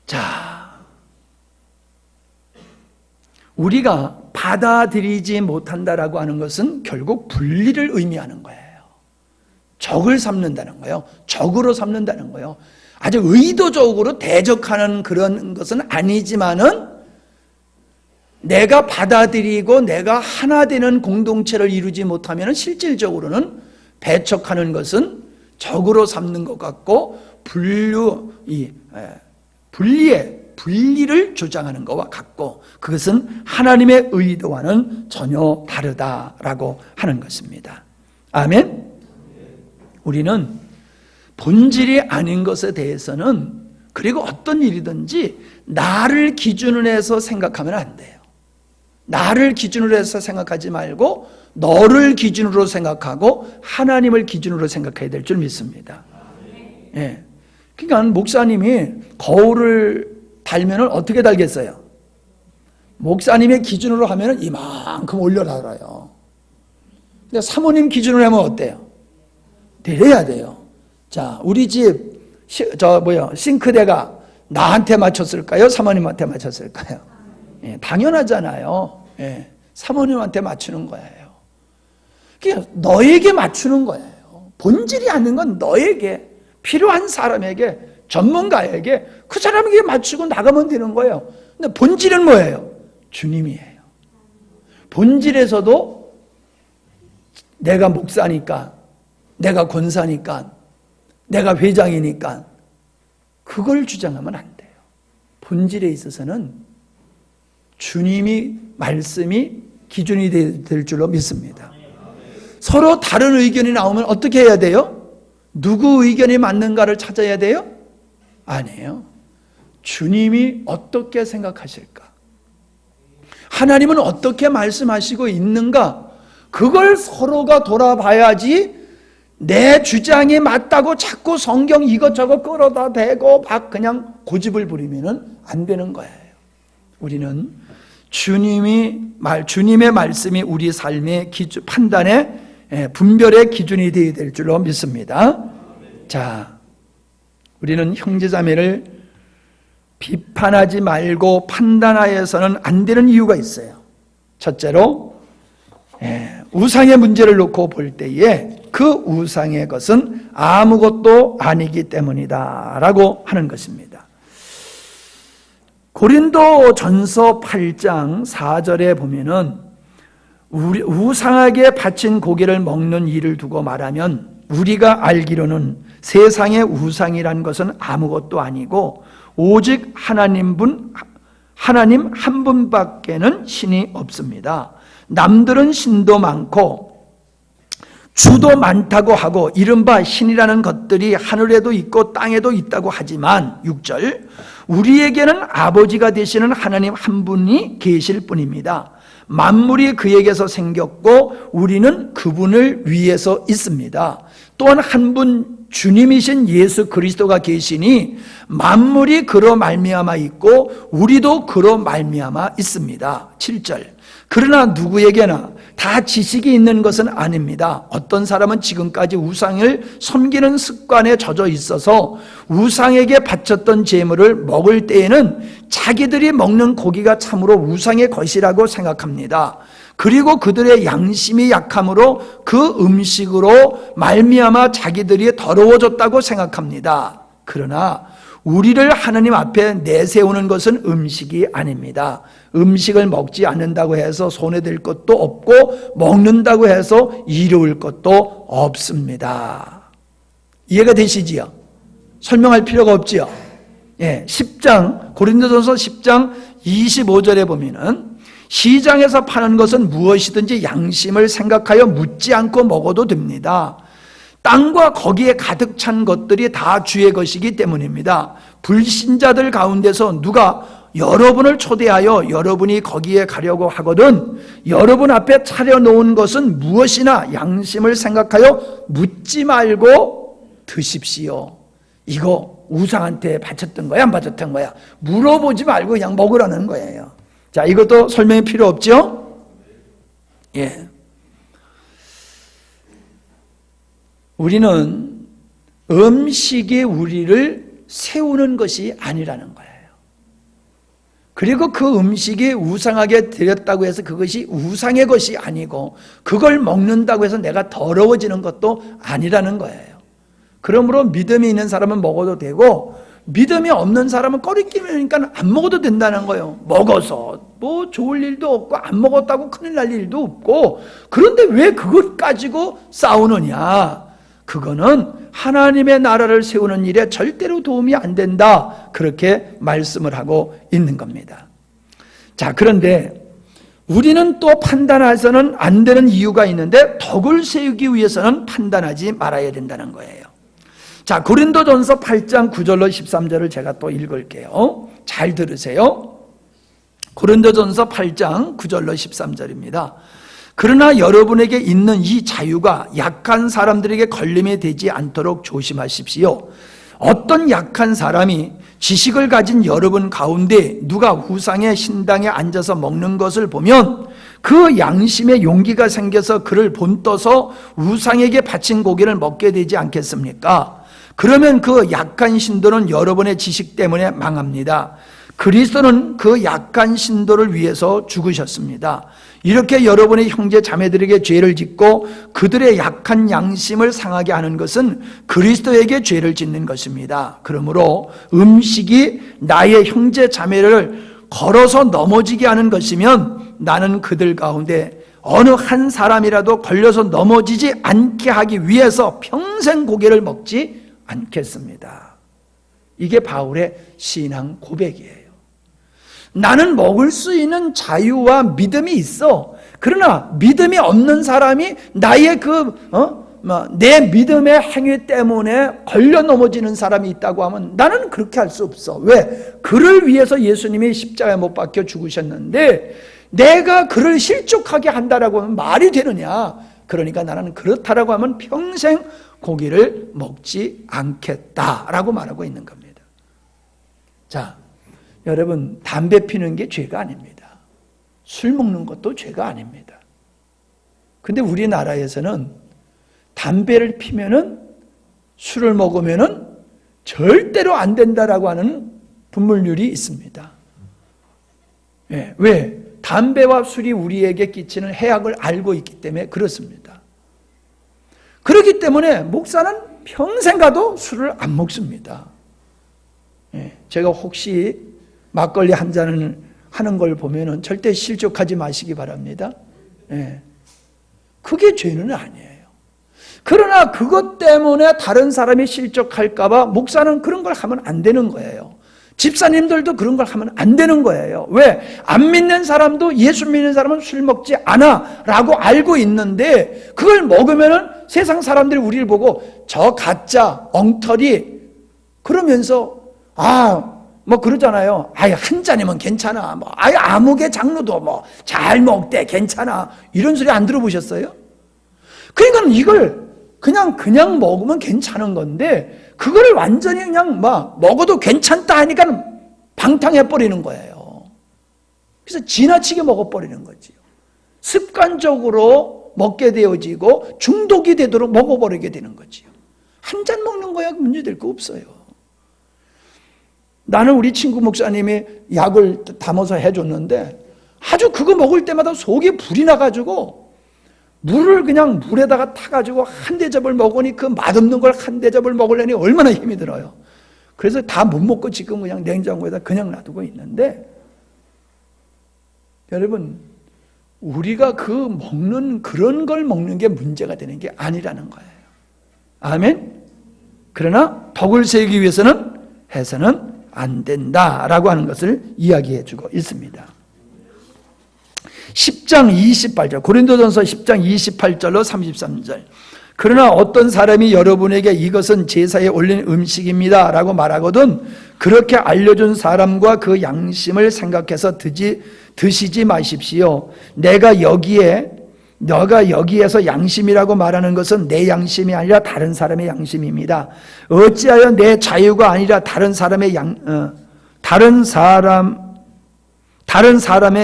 자, 우리가 받아들이지 못한다라고 하는 것은 결국 분리를 의미하는 거예요. 적을 삼는다는 거예요. 적으로 삼는다는 거예요. 아주 의도적으로 대적하는 그런 것은 아니지만은 내가 받아들이고 내가 하나 되는 공동체를 이루지 못하면 실질적으로는 배척하는 것은 적으로 삼는 것 같고 분리를 주장하는 것과 같고 그것은 하나님의 의도와는 전혀 다르다라고 하는 것입니다. 아멘. 우리는 본질이 아닌 것에 대해서는 그리고 어떤 일이든지 나를 기준으로 해서 생각하면 안 돼요. 나를 기준으로 해서 생각하지 말고 너를 기준으로 생각하고 하나님을 기준으로 생각해야 될 줄 믿습니다. 그러니까 목사님이 거울을 달면 어떻게 달겠어요? 목사님의 기준으로 하면 이만큼 올려 달아요. 근데 사모님 기준으로 하면 어때요? 내려야 돼요. 자, 우리 집 싱크대가 나한테 맞췄을까요? 사모님한테 맞췄을까요? 당연하잖아요. 사모님한테 맞추는 거예요. 그냥 너에게 맞추는 거예요. 본질이 아닌 건 너에게, 필요한 사람에게, 전문가에게 그 사람에게 맞추고 나가면 되는 거예요. 근데 본질은 뭐예요? 주님이에요. 본질에서도 내가 목사니까, 내가 권사니까, 내가 회장이니까 그걸 주장하면 안 돼요. 본질에 있어서는 주님이 말씀이 기준이 될 줄로 믿습니다. 서로 다른 의견이 나오면 어떻게 해야 돼요? 누구 의견이 맞는가를 찾아야 돼요? 아니에요. 주님이 어떻게 생각하실까? 하나님은 어떻게 말씀하시고 있는가? 그걸 서로가 돌아봐야지 내 주장이 맞다고 자꾸 성경 이것저것 끌어다 대고 막 그냥 고집을 부리면 안 되는 거예요. 우리는 주님의 말씀이 우리 삶의 기준, 판단의 분별의 기준이 되어야 될 줄로 믿습니다. 자, 우리는 형제자매를 비판하지 말고 판단하여서는 안 되는 이유가 있어요. 첫째로 우상의 문제를 놓고 볼 때에 그 우상의 것은 아무것도 아니기 때문이다 라고 하는 것입니다. 고린도 전서 8장 4절에 보면은 우상하게 바친 고기를 먹는 일을 두고 말하면 우리가 알기로는 세상의 우상이란 것은 아무것도 아니고 오직 하나님 한 분밖에는 신이 없습니다. 남들은 신도 많고 주도 많다고 하고 이른바 신이라는 것들이 하늘에도 있고 땅에도 있다고 하지만 6절 우리에게는 아버지가 되시는 하나님 한 분이 계실 뿐입니다. 만물이 그에게서 생겼고 우리는 그분을 위해서 있습니다. 또한 한 분 주님이신 예수 그리스도가 계시니 만물이 그로 말미암아 있고 우리도 그로 말미암아 있습니다. 7절 그러나 누구에게나 다 지식이 있는 것은 아닙니다. 어떤 사람은 지금까지 우상을 섬기는 습관에 젖어 있어서 우상에게 바쳤던 제물을 먹을 때에는 자기들이 먹는 고기가 참으로 우상의 것이라고 생각합니다. 그리고 그들의 양심이 약함으로 그 음식으로 말미암아 자기들이 더러워졌다고 생각합니다. 그러나 우리를 하나님 앞에 내세우는 것은 음식이 아닙니다. 음식을 먹지 않는다고 해서 손해될 것도 없고 먹는다고 해서 이로울 것도 없습니다. 이해가 되시지요? 설명할 필요가 없지요? 예, 10장 고린도전서 10장 25절에 보면은 시장에서 파는 것은 무엇이든지 양심을 생각하여 묻지 않고 먹어도 됩니다. 땅과 거기에 가득 찬 것들이 다 주의 것이기 때문입니다. 불신자들 가운데서 누가 여러분을 초대하여 여러분이 거기에 가려고 하거든 여러분 앞에 차려놓은 것은 무엇이나 양심을 생각하여 묻지 말고 드십시오. 이거 우상한테 바쳤던 거야 안 바쳤던 거야 물어보지 말고 그냥 먹으라는 거예요. 자, 이것도 설명이 필요 없죠? 예. 우리는 음식이 우리를 세우는 것이 아니라는 거예요. 그리고 그 음식이 우상하게 드렸다고 해서 그것이 우상의 것이 아니고 그걸 먹는다고 해서 내가 더러워지는 것도 아니라는 거예요. 그러므로 믿음이 있는 사람은 먹어도 되고 믿음이 없는 사람은 꺼리끼니까 안 먹어도 된다는 거예요. 먹어서 뭐 좋을 일도 없고 안 먹었다고 큰일 날 일도 없고 그런데 왜 그것 가지고 싸우느냐. 그거는 하나님의 나라를 세우는 일에 절대로 도움이 안 된다. 그렇게 말씀을 하고 있는 겁니다. 자, 그런데 우리는 또 판단해서는 안 되는 이유가 있는데 덕을 세우기 위해서는 판단하지 말아야 된다는 거예요. 자, 고린도전서 8장 9절로 13절을 제가 또 읽을게요. 잘 들으세요. 고린도전서 8장 9절로 13절입니다. 그러나 여러분에게 있는 이 자유가 약한 사람들에게 걸림이 되지 않도록 조심하십시오. 어떤 약한 사람이 지식을 가진 여러분 가운데 누가 우상의 신당에 앉아서 먹는 것을 보면 그 양심에 용기가 생겨서 그를 본떠서 우상에게 바친 고기를 먹게 되지 않겠습니까? 그러면 그 약한 신도는 여러분의 지식 때문에 망합니다. 그리스도는 그 약한 신도를 위해서 죽으셨습니다. 이렇게 여러분의 형제 자매들에게 죄를 짓고 그들의 약한 양심을 상하게 하는 것은 그리스도에게 죄를 짓는 것입니다. 그러므로 음식이 나의 형제 자매를 걸어서 넘어지게 하는 것이면 나는 그들 가운데 어느 한 사람이라도 걸려서 넘어지지 않게 하기 위해서 평생 고기를 먹지 않겠습니다. 이게 바울의 신앙 고백이에요. 나는 먹을 수 있는 자유와 믿음이 있어. 그러나 믿음이 없는 사람이 나의 내 믿음의 행위 때문에 걸려 넘어지는 사람이 있다고 하면 나는 그렇게 할 수 없어. 왜? 그를 위해서 예수님이 십자가에 못 박혀 죽으셨는데 내가 그를 실족하게 한다라고 하면 말이 되느냐? 그러니까 나는 그렇다라고 하면 평생 고기를 먹지 않겠다라고 말하고 있는 겁니다. 자, 여러분, 담배 피는 게 죄가 아닙니다. 술 먹는 것도 죄가 아닙니다. 근데 우리나라에서는 담배를 피면은 술을 먹으면은 절대로 안 된다라고 하는 분물률이 있습니다. 예, 왜? 담배와 술이 우리에게 끼치는 해악을 알고 있기 때문에 그렇습니다. 그렇기 때문에 목사는 평생 가도 술을 안 먹습니다. 예, 제가 혹시 막걸리 한 잔을 하는 걸 보면은 절대 실족하지 마시기 바랍니다. 예, 그게 죄는 아니에요. 그러나 그것 때문에 다른 사람이 실족할까봐 목사는 그런 걸 하면 안 되는 거예요. 집사님들도 그런 걸 하면 안 되는 거예요. 왜? 안 믿는 사람도 예수 믿는 사람은 술 먹지 않아 라고 알고 있는데 그걸 먹으면은 세상 사람들이 우리를 보고 저 가짜 엉터리 그러면서 뭐 그러잖아요. 한 잔이면 괜찮아. 아무개 장로도 잘 먹대 괜찮아. 이런 소리 안 들어보셨어요? 그러니까 이걸 그냥 먹으면 괜찮은 건데 그거를 완전히 그냥 먹어도 괜찮다 하니까 방탕해 버리는 거예요. 그래서 지나치게 먹어버리는 거지요. 습관적으로 먹게 되어지고 중독이 되도록 먹어버리게 되는 거지요. 한 잔 먹는 거야 문제될 거 없어요. 나는 우리 친구 목사님이 약을 담아서 해줬는데 아주 그거 먹을 때마다 속에 불이 나가지고 물을 그냥 물에다가 타가지고 한 대접을 먹으니 그 맛없는 걸 한 대접을 먹으려니 얼마나 힘이 들어요. 그래서 다 못 먹고 지금 그냥 냉장고에다 그냥 놔두고 있는데, 여러분 우리가 그 먹는 그런 걸 먹는 게 문제가 되는 게 아니라는 거예요. 아멘. 그러나 덕을 세우기 위해서는 해서는 안 된다라고 하는 것을 이야기해 주고 있습니다. 10장 28절, 고린도전서 10장 28절로 33절. 그러나 어떤 사람이 여러분에게 이것은 제사에 올린 음식입니다 라고 말하거든 그렇게 알려준 사람과 그 양심을 생각해서 드시지 마십시오. 너가 여기에서 양심이라고 말하는 것은 내 양심이 아니라 다른 사람의 양심입니다. 어찌하여 내 자유가 아니라 다른 사람의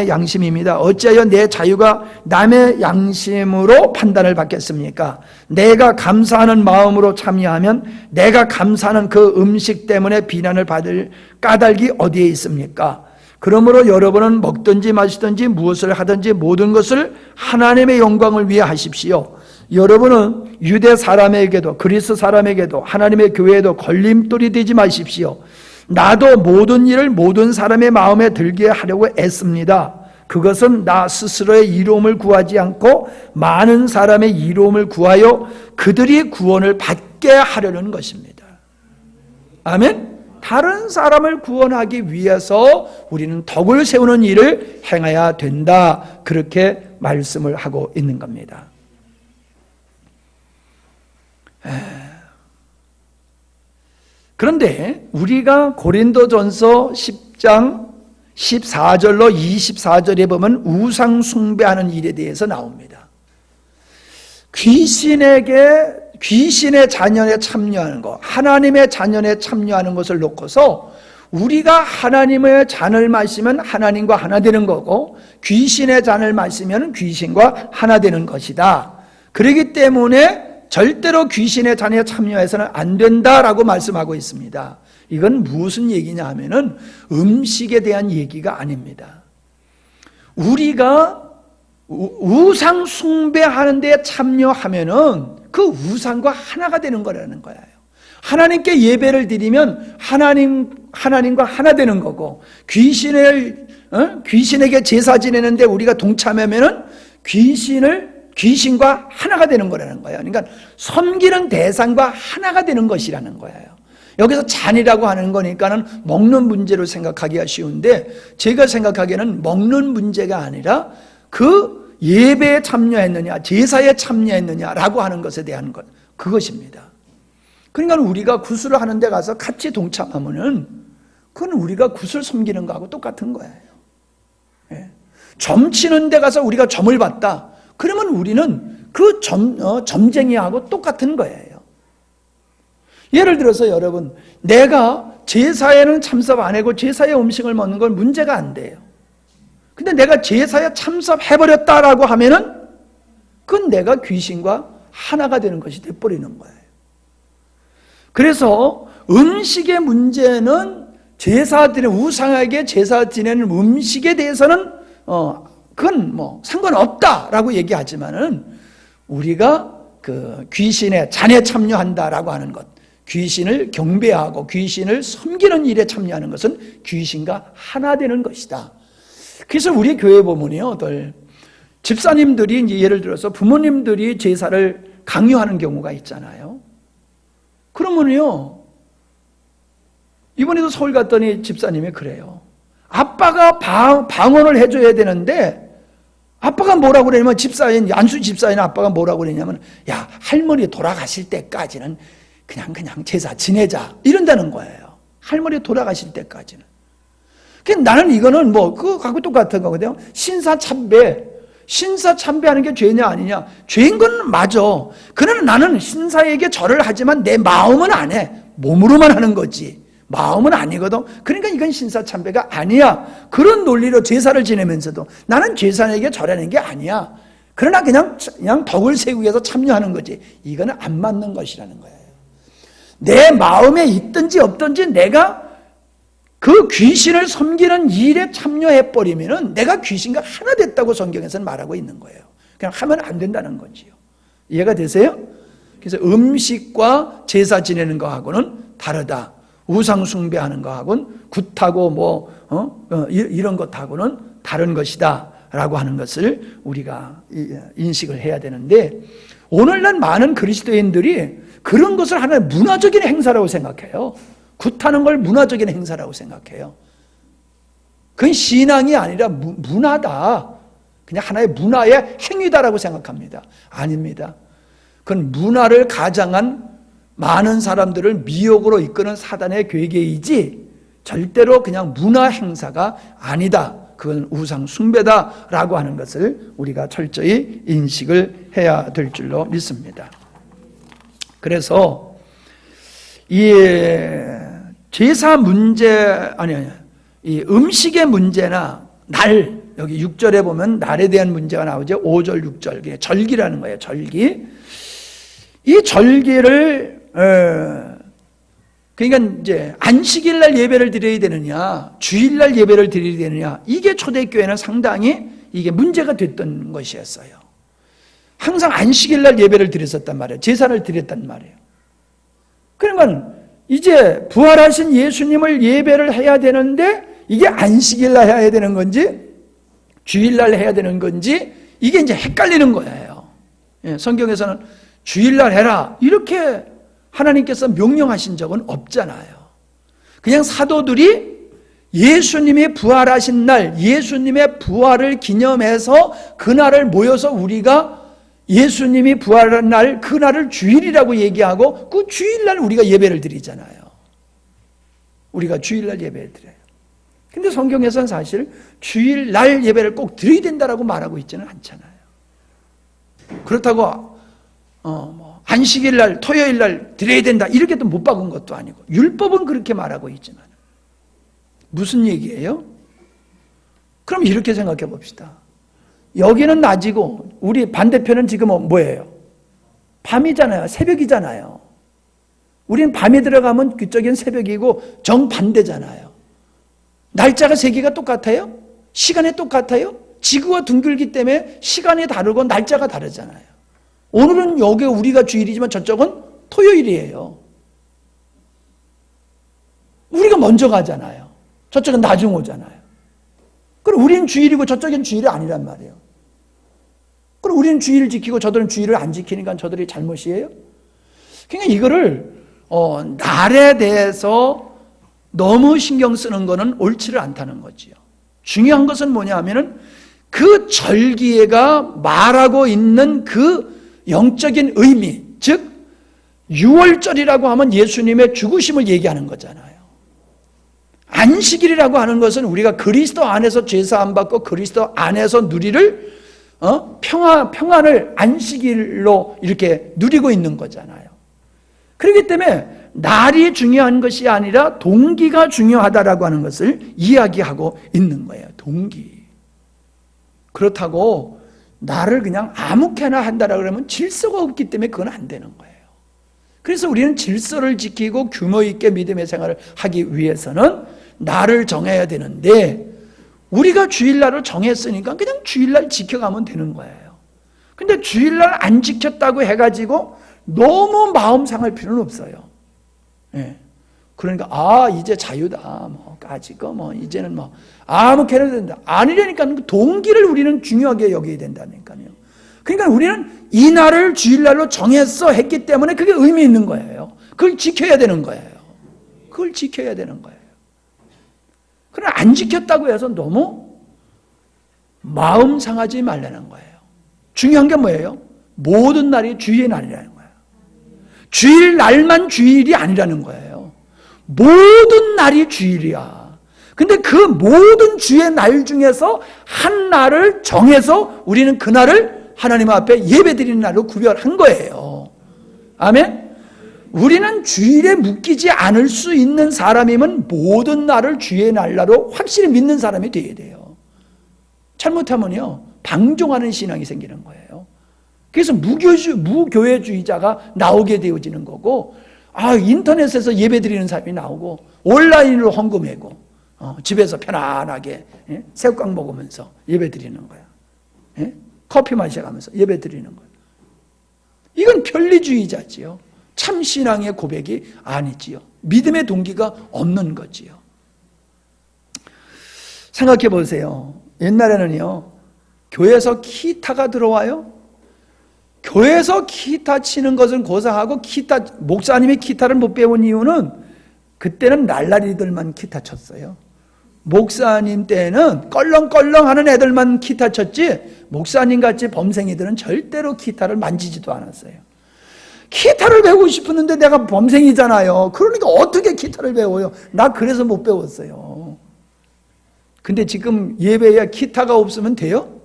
양심입니다. 어찌하여 내 자유가 남의 양심으로 판단을 받겠습니까? 내가 감사하는 마음으로 참여하면 내가 감사하는 그 음식 때문에 비난을 받을 까닭이 어디에 있습니까? 그러므로 여러분은 먹든지 마시든지 무엇을 하든지 모든 것을 하나님의 영광을 위해 하십시오. 여러분은 유대 사람에게도 그리스 사람에게도 하나님의 교회에도 걸림돌이 되지 마십시오. 나도 모든 일을 모든 사람의 마음에 들게 하려고 애씁니다. 그것은 나 스스로의 이로움을 구하지 않고 많은 사람의 이로움을 구하여 그들이 구원을 받게 하려는 것입니다. 아멘. 다른 사람을 구원하기 위해서 우리는 덕을 세우는 일을 행해야 된다. 그렇게 말씀을 하고 있는 겁니다. 그런데 우리가 고린도전서 10장 14절로 24절에 보면 우상 숭배하는 일에 대해서 나옵니다. 귀신의 자녀에 참여하는 것, 하나님의 자녀에 참여하는 것을 놓고서 우리가 하나님의 잔을 마시면 하나님과 하나 되는 거고 귀신의 잔을 마시면 귀신과 하나 되는 것이다. 그렇기 때문에 절대로 귀신의 잔에 참여해서는 안 된다라고 말씀하고 있습니다. 이건 무슨 얘기냐 하면은 음식에 대한 얘기가 아닙니다. 우리가 우상 숭배하는 데 참여하면은 그 우상과 하나가 되는 거라는 거예요. 하나님께 예배를 드리면 하나님과 하나 되는 거고 귀신에게 제사 지내는데 우리가 동참하면은 귀신과 하나가 되는 거라는 거예요. 그러니까 섬기는 대상과 하나가 되는 것이라는 거예요. 여기서 잔이라고 하는 거니까는 먹는 문제로 생각하기가 쉬운데 제가 생각하기에는 먹는 문제가 아니라 그 예배에 참여했느냐 제사에 참여했느냐라고 하는 것에 대한 것, 그것입니다. 그러니까 우리가 구슬을 하는 데 가서 같이 동참하면은 그건 우리가 구슬 섬기는 거하고 똑같은 거예요. 점 치는 데 가서 우리가 점을 봤다, 그러면 우리는 그 점쟁이하고 똑같은 거예요. 예를 들어서 여러분, 내가 제사에는 참석 안 하고 제사의 음식을 먹는 건 문제가 안 돼요. 근데 내가 제사에 참석해버렸다라고 하면은 그건 내가 귀신과 하나가 되는 것이 돼버리는 거예요. 그래서 음식의 문제는 우상에게 제사 지내는 음식에 대해서는 그건 뭐 상관없다라고 얘기하지만은 우리가 그 귀신의 잔에 참여한다라고 하는 것, 귀신을 경배하고 귀신을 섬기는 일에 참여하는 것은 귀신과 하나 되는 것이다. 그래서 우리 교회 보면요, 집사님들이 이제 예를 들어서 부모님들이 제사를 강요하는 경우가 있잖아요. 그러면요, 이번에도 서울 갔더니 집사님이 그래요. 아빠가 방언을 해줘야 되는데 아빠가 뭐라고 그러냐면 안수 집사인 아빠가 뭐라고 그러냐면, 야, 할머니 돌아가실 때까지는 그냥 제사 지내자 이런다는 거예요. 할머니 돌아가실 때까지는. 나는 이거는 그거 갖고 똑같은 거거든요. 신사참배하는 게 죄냐 아니냐? 죄인 건 맞아. 그러나 나는 신사에게 절을 하지만 내 마음은 안 해. 몸으로만 하는 거지. 마음은 아니거든. 그러니까 이건 신사참배가 아니야. 그런 논리로 제사를 지내면서도 나는 제사에게 절하는 게 아니야. 그러나 그냥 덕을 세우기 위해서 참여하는 거지. 이거는 안 맞는 것이라는 거예요. 내 마음에 있든지 없든지 내가 그 귀신을 섬기는 일에 참여해버리면은 내가 귀신과 하나 됐다고 성경에서는 말하고 있는 거예요. 그냥 하면 안 된다는 거지요. 이해가 되세요? 그래서 음식과 제사 지내는 거하고는 다르다. 우상 숭배하는 거하고는 굿하고 이런 것하고는 다른 것이다 라고 하는 것을 우리가 인식을 해야 되는데, 오늘날 많은 그리스도인들이 그런 것을 하나의 문화적인 행사라고 생각해요. 굿하는 걸 문화적인 행사라고 생각해요. 그건 신앙이 아니라 문화다. 그냥 하나의 문화의 행위다라고 생각합니다. 아닙니다. 그건 문화를 가장한 많은 사람들을 미혹으로 이끄는 사단의 괴계이지 절대로 그냥 문화 행사가 아니다. 그건 우상 숭배다라고 하는 것을 우리가 철저히 인식을 해야 될 줄로 믿습니다. 그래서 이 제사 문제 이 음식의 문제나 날, 여기 6절에 보면 날에 대한 문제가 나오죠. 5절 6절 절기라는 거예요. 절기. 이 절기를 그러니까 이제 안식일 날 예배를 드려야 되느냐, 주일 날 예배를 드려야 되느냐, 이게 초대교회는 상당히 이게 문제가 됐던 것이었어요. 항상 안식일 날 예배를 드렸었단 말이에요. 제사를 드렸단 말이에요. 그러니까 이제 부활하신 예수님을 예배를 해야 되는데 이게 안식일 날 해야 되는 건지 주일 날 해야 되는 건지 이게 이제 헷갈리는 거예요. 성경에서는 주일 날 해라 이렇게 하나님께서 명령하신 적은 없잖아요. 그냥 사도들이 예수님이 부활하신 날, 예수님의 부활을 기념해서 그날을 모여서 우리가 예수님이 부활한 날, 그날을 주일이라고 얘기하고 그 주일날 우리가 예배를 드리잖아요. 우리가 주일날 예배를 드려요. 근데 성경에서는 사실 주일날 예배를 꼭 드려야 된다라고 말하고 있지는 않잖아요. 그렇다고 안식일날, 토요일날 드려야 된다 이렇게 또 못 박은 것도 아니고 율법은 그렇게 말하고 있지만 무슨 얘기예요? 그럼 이렇게 생각해 봅시다. 여기는 낮이고 우리 반대편은 지금 뭐예요? 밤이잖아요. 새벽이잖아요. 우리는 밤에 들어가면 그쪽엔 새벽이고 정반대잖아요. 날짜가 세 개가 똑같아요? 시간이 똑같아요? 지구가 둥글기 때문에 시간이 다르고 날짜가 다르잖아요. 오늘은 여기 우리가 주일이지만 저쪽은 토요일이에요. 우리가 먼저 가잖아요. 저쪽은 나중 오잖아요. 그럼 우리는 주일이고 저쪽은 주일이 아니란 말이에요. 그럼 우리는 주일을 지키고 저들은 주일을 안 지키니까 저들이 잘못이에요? 그러니까 이거를 날에 대해서 너무 신경 쓰는 거는 옳지를 않다는 거지요. 중요한 것은 뭐냐 하면은 그 절기가 말하고 있는 그 영적인 의미, 즉 6월절이라고 하면 예수님의 죽으심을 얘기하는 거잖아요. 안식일이라고 하는 것은 우리가 그리스도 안에서 제사 안 받고 그리스도 안에서 누리를 평안을 안식일로 이렇게 누리고 있는 거잖아요. 그렇기 때문에 날이 중요한 것이 아니라 동기가 중요하다라고 하는 것을 이야기하고 있는 거예요. 동기. 그렇다고 나를 그냥 아무렇게나 한다라고 그러면 질서가 없기 때문에 그건 안 되는 거예요. 그래서 우리는 질서를 지키고 규모 있게 믿음의 생활을 하기 위해서는 날을 정해야 되는데 우리가 주일날을 정했으니까 그냥 주일날 지켜가면 되는 거예요. 근데 주일날 안 지켰다고 해가지고 너무 마음 상할 필요는 없어요. 예. 그러니까 이제 자유다 까짓거 이제는 아무렇게나 된다 아니라니까. 동기를 우리는 중요하게 여겨야 된다니까요. 그러니까 우리는 이 날을 주일날로 정했어 했기 때문에 그게 의미 있는 거예요. 그걸 지켜야 되는 거예요. 그걸 지켜야 되는 거예요. 그러나 안 지켰다고 해서 너무 마음 상하지 말라는 거예요. 중요한 게 뭐예요? 모든 날이 주일의 날이라는 거예요. 주일 날만 주일이 아니라는 거예요. 모든 날이 주일이야. 근데 그 모든 주의 날 중에서 한 날을 정해서 우리는 그 날을 하나님 앞에 예배드리는 날로 구별한 거예요. 아멘? 우리는 주일에 묶이지 않을 수 있는 사람이면 모든 날을 주의 날로 확실히 믿는 사람이 되어야 돼요. 잘못하면요, 방종하는 신앙이 생기는 거예요. 그래서 무교회주의자가 나오게 되어지는 거고, 인터넷에서 예배 드리는 사람이 나오고, 온라인으로 헌금하고, 집에서 편안하게 새우깡 먹으면서 예배 드리는 거야. 커피 마셔가면서 예배 드리는 거야. 이건 편리주의자지요. 참 신앙의 고백이 아니지요. 믿음의 동기가 없는 거지요. 생각해 보세요. 옛날에는요, 교회에서 기타가 들어와요. 교회에서 기타 치는 것은 고상하고, 목사님이 기타를 못 배운 이유는 그때는 날라리들만 기타 쳤어요. 목사님 때는 껄렁껄렁 하는 애들만 기타 쳤지, 목사님 같이 범생이들은 절대로 기타를 만지지도 않았어요. 기타를 배우고 싶었는데 내가 범생이잖아요. 그러니까 어떻게 기타를 배워요? 나 그래서 못 배웠어요. 근데 지금 예배에 기타가 없으면 돼요?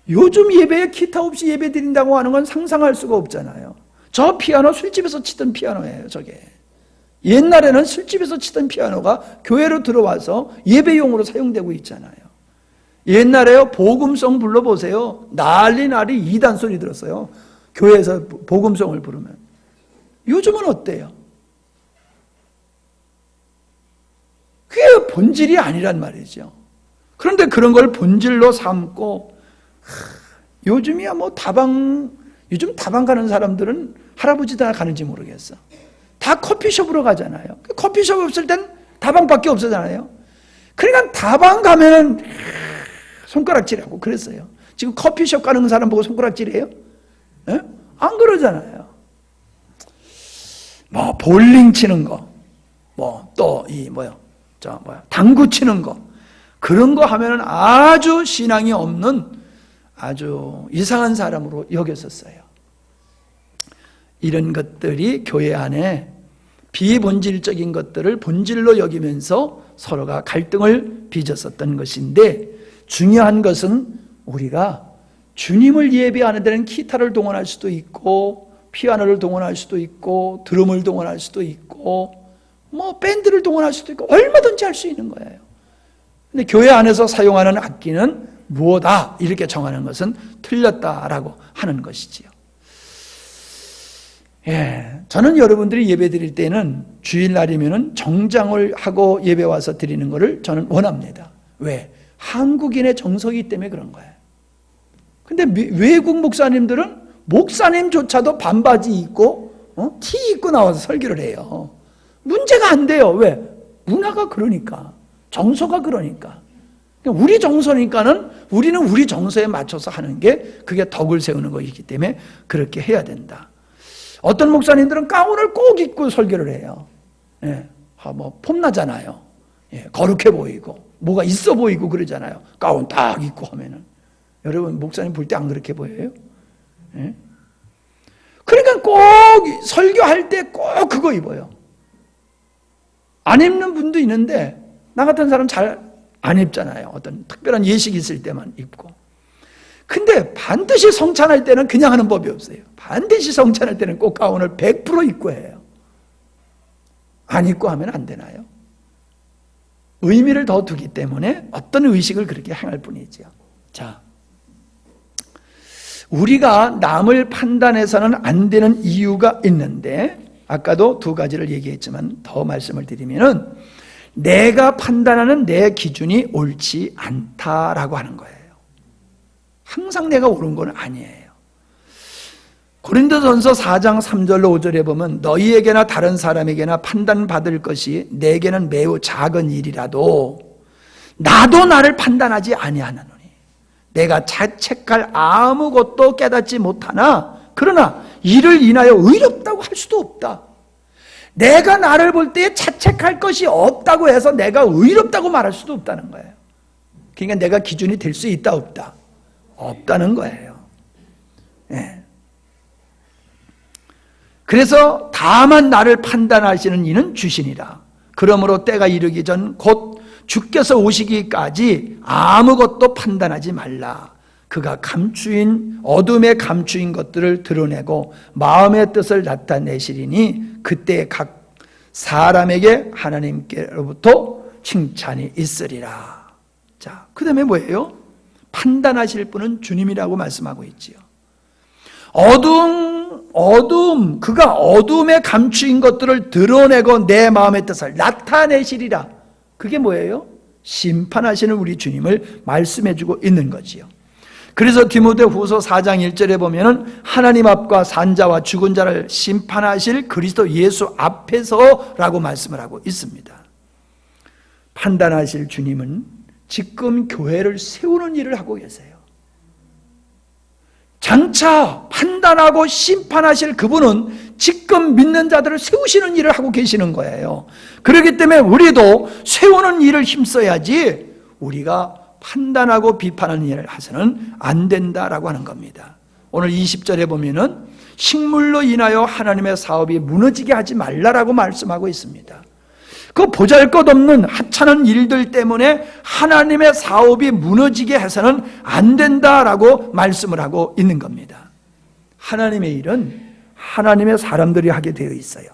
요즘 예배에 기타 없이 예배 드린다고 하는 건 상상할 수가 없잖아요. 저 피아노 술집에서 치던 피아노예요, 저게. 옛날에는 술집에서 치던 피아노가 교회로 들어와서 예배용으로 사용되고 있잖아요. 옛날에요, 복음송 불러보세요. 난리 이단 소리 들었어요. 교회에서 복음송을 부르면. 요즘은 어때요? 그게 본질이 아니란 말이죠. 그런데 그런 걸 본질로 삼고, 요즘이야 요즘 다방 가는 사람들은 할아버지들 가는지 모르겠어. 다 커피숍으로 가잖아요. 커피숍 없을 땐 다방밖에 없었잖아요. 그러니까 다방 가면은 손가락질하고 그랬어요. 지금 커피숍 가는 사람 보고 손가락질해요? 예? 안 그러잖아요. 볼링 치는 거, 당구 치는 거, 그런 거 하면은 아주 신앙이 없는 아주 이상한 사람으로 여겼었어요. 이런 것들이 교회 안에 비본질적인 것들을 본질로 여기면서 서로가 갈등을 빚었었던 것인데, 중요한 것은 우리가 주님을 예배하는 데는 기타를 동원할 수도 있고, 피아노를 동원할 수도 있고, 드럼을 동원할 수도 있고, 밴드를 동원할 수도 있고, 얼마든지 할 수 있는 거예요. 근데 교회 안에서 사용하는 악기는 무엇이다 이렇게 정하는 것은 틀렸다라고 하는 것이지요. 저는 여러분들이 예배 드릴 때는 주일날이면은 정장을 하고 예배 와서 드리는 것을 저는 원합니다. 왜? 한국인의 정서이기 때문에 그런 거예요. 근데 외국 목사님들은 목사님조차도 반바지 입고 티 입고 나와서 설교를 해요. 문제가 안 돼요. 왜? 문화가 그러니까, 정서가 그러니까. 우리 정서니까는 우리는 우리 정서에 맞춰서 하는 게 그게 덕을 세우는 것이기 때문에 그렇게 해야 된다. 어떤 목사님들은 가운을 꼭 입고 설교를 해요. 폼나잖아요. 거룩해 보이고 뭐가 있어 보이고 그러잖아요. 가운 딱 입고 하면은. 여러분 목사님 볼 때 안 그렇게 보여요? 그러니까 꼭 설교할 때 꼭 그거 입어요. 안 입는 분도 있는데 나 같은 사람 잘 안 입잖아요. 어떤 특별한 예식이 있을 때만 입고. 근데 반드시 성찬할 때는 그냥 하는 법이 없어요. 반드시 성찬할 때는 꼭 가운을 100% 입고 해요. 안 입고 하면 안 되나요? 의미를 더 두기 때문에 어떤 의식을 그렇게 행할 뿐이죠. 자, 우리가 남을 판단해서는 안 되는 이유가 있는데, 아까도 두 가지를 얘기했지만 더 말씀을 드리면은, 내가 판단하는 내 기준이 옳지 않다라고 하는 거예요. 항상 내가 옳은 건 아니에요. 고린도전서 4장 3절로 5절에 보면, 너희에게나 다른 사람에게나 판단받을 것이 내게는 매우 작은 일이라도 나도 나를 판단하지 아니하노니 내가 자책할 아무것도 깨닫지 못하나 그러나 이를 인하여 의롭다고 할 수도 없다. 내가 나를 볼 때 자책할 것이 없다고 해서 내가 의롭다고 말할 수도 없다는 거예요. 그러니까 내가 기준이 될 수 있다 없다? 없다는 거예요. 그래서 다만 나를 판단하시는 이는 주시니라. 그러므로 때가 이르기 전 곧 주께서 오시기까지 아무것도 판단하지 말라. 그가 감추인 어둠에 감추인 것들을 드러내고 마음의 뜻을 나타내시리니 그때 각 사람에게 하나님께로부터 칭찬이 있으리라. 자, 그 다음에 뭐예요? 판단하실 분은 주님이라고 말씀하고 있지요. 그가 어둠에 감추인 것들을 드러내고 내 마음의 뜻을 나타내시리라. 그게 뭐예요? 심판하시는 우리 주님을 말씀해주고 있는 거지요. 그래서 디모데후서 4장 1절에 보면은 하나님 앞과 산자와 죽은 자를 심판하실 그리스도 예수 앞에서라고 말씀을 하고 있습니다. 판단하실 주님은 지금 교회를 세우는 일을 하고 계세요. 장차 판단하고 심판하실 그분은 지금 믿는 자들을 세우시는 일을 하고 계시는 거예요. 그렇기 때문에 우리도 세우는 일을 힘써야지 우리가 판단하고 비판하는 일을 해서는 안 된다라고 하는 겁니다. 오늘 20절에 보면은 식물로 인하여 하나님의 사업이 무너지게 하지 말라라고 말씀하고 있습니다. 그 보잘것없는 하찮은 일들 때문에 하나님의 사업이 무너지게 해서는 안 된다라고 말씀을 하고 있는 겁니다. 하나님의 일은 하나님의 사람들이 하게 되어 있어요.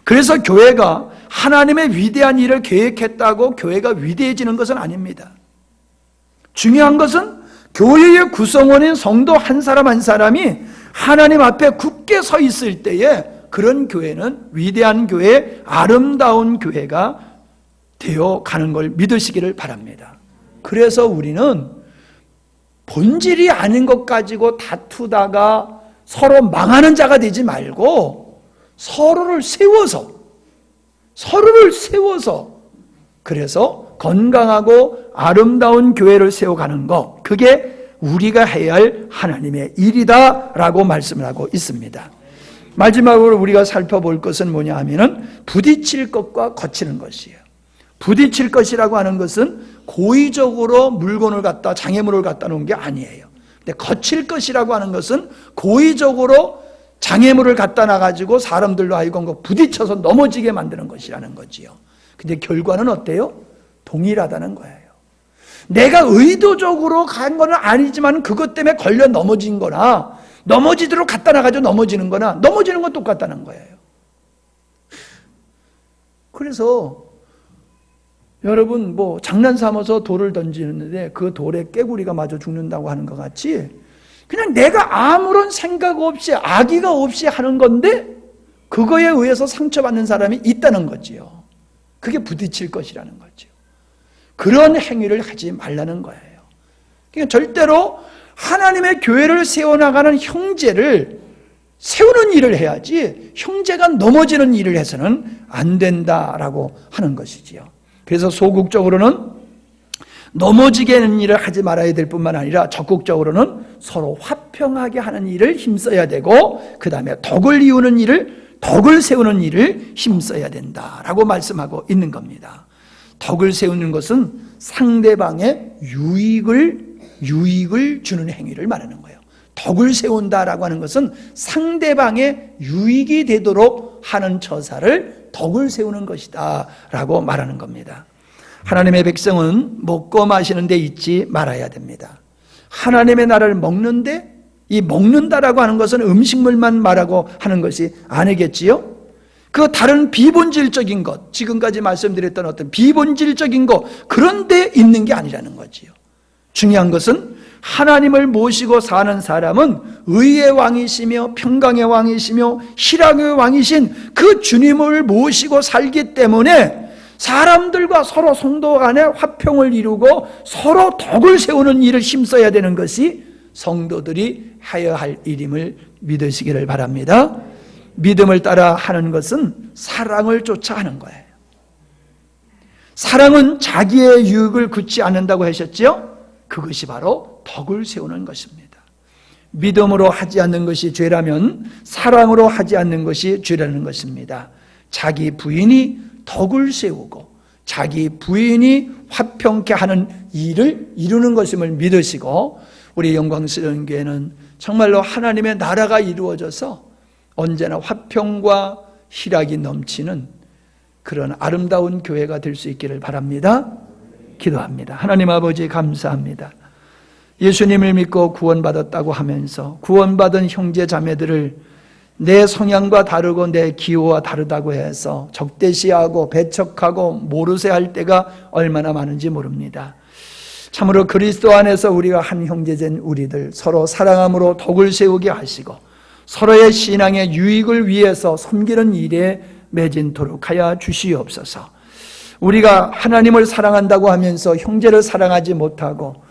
그래서 교회가 하나님의 위대한 일을 계획했다고 교회가 위대해지는 것은 아닙니다. 중요한 것은 교회의 구성원인 성도 한 사람 한 사람이 하나님 앞에 굳게 서 있을 때에 그런 교회는 위대한 교회, 아름다운 교회가 되어 가는 걸 믿으시기를 바랍니다. 그래서 우리는 본질이 아닌 것 가지고 다투다가 서로 망하는 자가 되지 말고 서로를 세워서 그래서 건강하고 아름다운 교회를 세워가는 것, 그게 우리가 해야 할 하나님의 일이다라고 말씀을 하고 있습니다. 마지막으로 우리가 살펴볼 것은 뭐냐 하면은 부딪힐 것과 거치는 것이에요. 부딪힐 것이라고 하는 것은 고의적으로 물건을 갖다 장애물을 갖다 놓은 게 아니에요. 근데 거칠 것이라고 하는 것은 고의적으로 장애물을 갖다 놔가지고 사람들로 하여금 부딪혀서 넘어지게 만드는 것이라는 거지요. 근데 결과는 어때요? 동일하다는 거예요. 내가 의도적으로 간 건 아니지만 그것 때문에 걸려 넘어진 거나 넘어지도록 갖다 놔가지고 넘어지는 거나 넘어지는 건 똑같다는 거예요. 그래서 여러분 장난 삼아서 돌을 던지는데 그 돌에 깨구리가 맞아 죽는다고 하는 것 같이 그냥 내가 아무런 생각 없이 악의가 없이 하는 건데 그거에 의해서 상처받는 사람이 있다는 거지요. 그게 부딪힐 것이라는 거죠. 그런 행위를 하지 말라는 거예요. 그러니까 절대로 하나님의 교회를 세워나가는 형제를 세우는 일을 해야지 형제가 넘어지는 일을 해서는 안 된다라고 하는 것이지요. 그래서 소극적으로는 넘어지게 하는 일을 하지 말아야 될 뿐만 아니라 적극적으로는 서로 화평하게 하는 일을 힘써야 되고 그 다음에 덕을 세우는 일을 힘써야 된다라고 말씀하고 있는 겁니다. 덕을 세우는 것은 상대방의 유익을 주는 행위를 말하는 거예요. 덕을 세운다라고 하는 것은 상대방의 유익이 되도록 하는 처사를 덕을 세우는 것이다 라고 말하는 겁니다. 하나님의 백성은 먹고 마시는 데 있지 말아야 됩니다. 하나님의 나라를 먹는데 이 먹는다라고 하는 것은 음식물만 말하고 하는 것이 아니겠지요? 그 다른 비본질적인 것, 지금까지 말씀드렸던 어떤 비본질적인 것, 그런 데 있는 게 아니라는 거지요. 중요한 것은 하나님을 모시고 사는 사람은 의의 왕이시며 평강의 왕이시며 희락의 왕이신 그 주님을 모시고 살기 때문에 사람들과 서로 성도 간에 화평을 이루고 서로 덕을 세우는 일을 힘써야 되는 것이 성도들이 해야 할 일임을 믿으시기를 바랍니다. 믿음을 따라 하는 것은 사랑을 쫓아 하는 거예요. 사랑은 자기의 유익을 굳지 않는다고 하셨죠? 그것이 바로 덕을 세우는 것입니다. 믿음으로 하지 않는 것이 죄라면 사랑으로 하지 않는 것이 죄라는 것입니다. 자기 부인이 덕을 세우고 자기 부인이 화평케 하는 일을 이루는 것임을 믿으시고 우리 영광스러운 교회는 정말로 하나님의 나라가 이루어져서 언제나 화평과 희락이 넘치는 그런 아름다운 교회가 될 수 있기를 바랍니다. 기도합니다. 하나님 아버지 감사합니다. 예수님을 믿고 구원받았다고 하면서 구원받은 형제 자매들을 내 성향과 다르고 내 기호와 다르다고 해서 적대시하고 배척하고 모르쇠 할 때가 얼마나 많은지 모릅니다. 참으로 그리스도 안에서 우리가 한 형제된 우리들 서로 사랑함으로 덕을 세우게 하시고 서로의 신앙의 유익을 위해서 섬기는 일에 매진토록 하여 주시옵소서. 우리가 하나님을 사랑한다고 하면서 형제를 사랑하지 못하고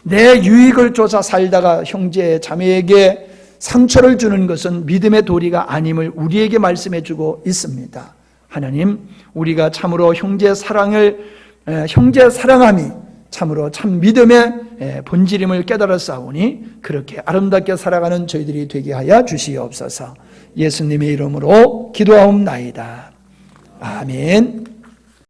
내 유익을 쫓아 살다가 형제 자매에게 상처를 주는 것은 믿음의 도리가 아님을 우리에게 말씀해 주고 있습니다. 하나님, 우리가 참으로 형제 사랑함이 참으로 참 믿음의 본질임을 깨달았사오니 그렇게 아름답게 살아가는 저희들이 되게 하여 주시옵소서. 예수님의 이름으로 기도하옵나이다. 아멘.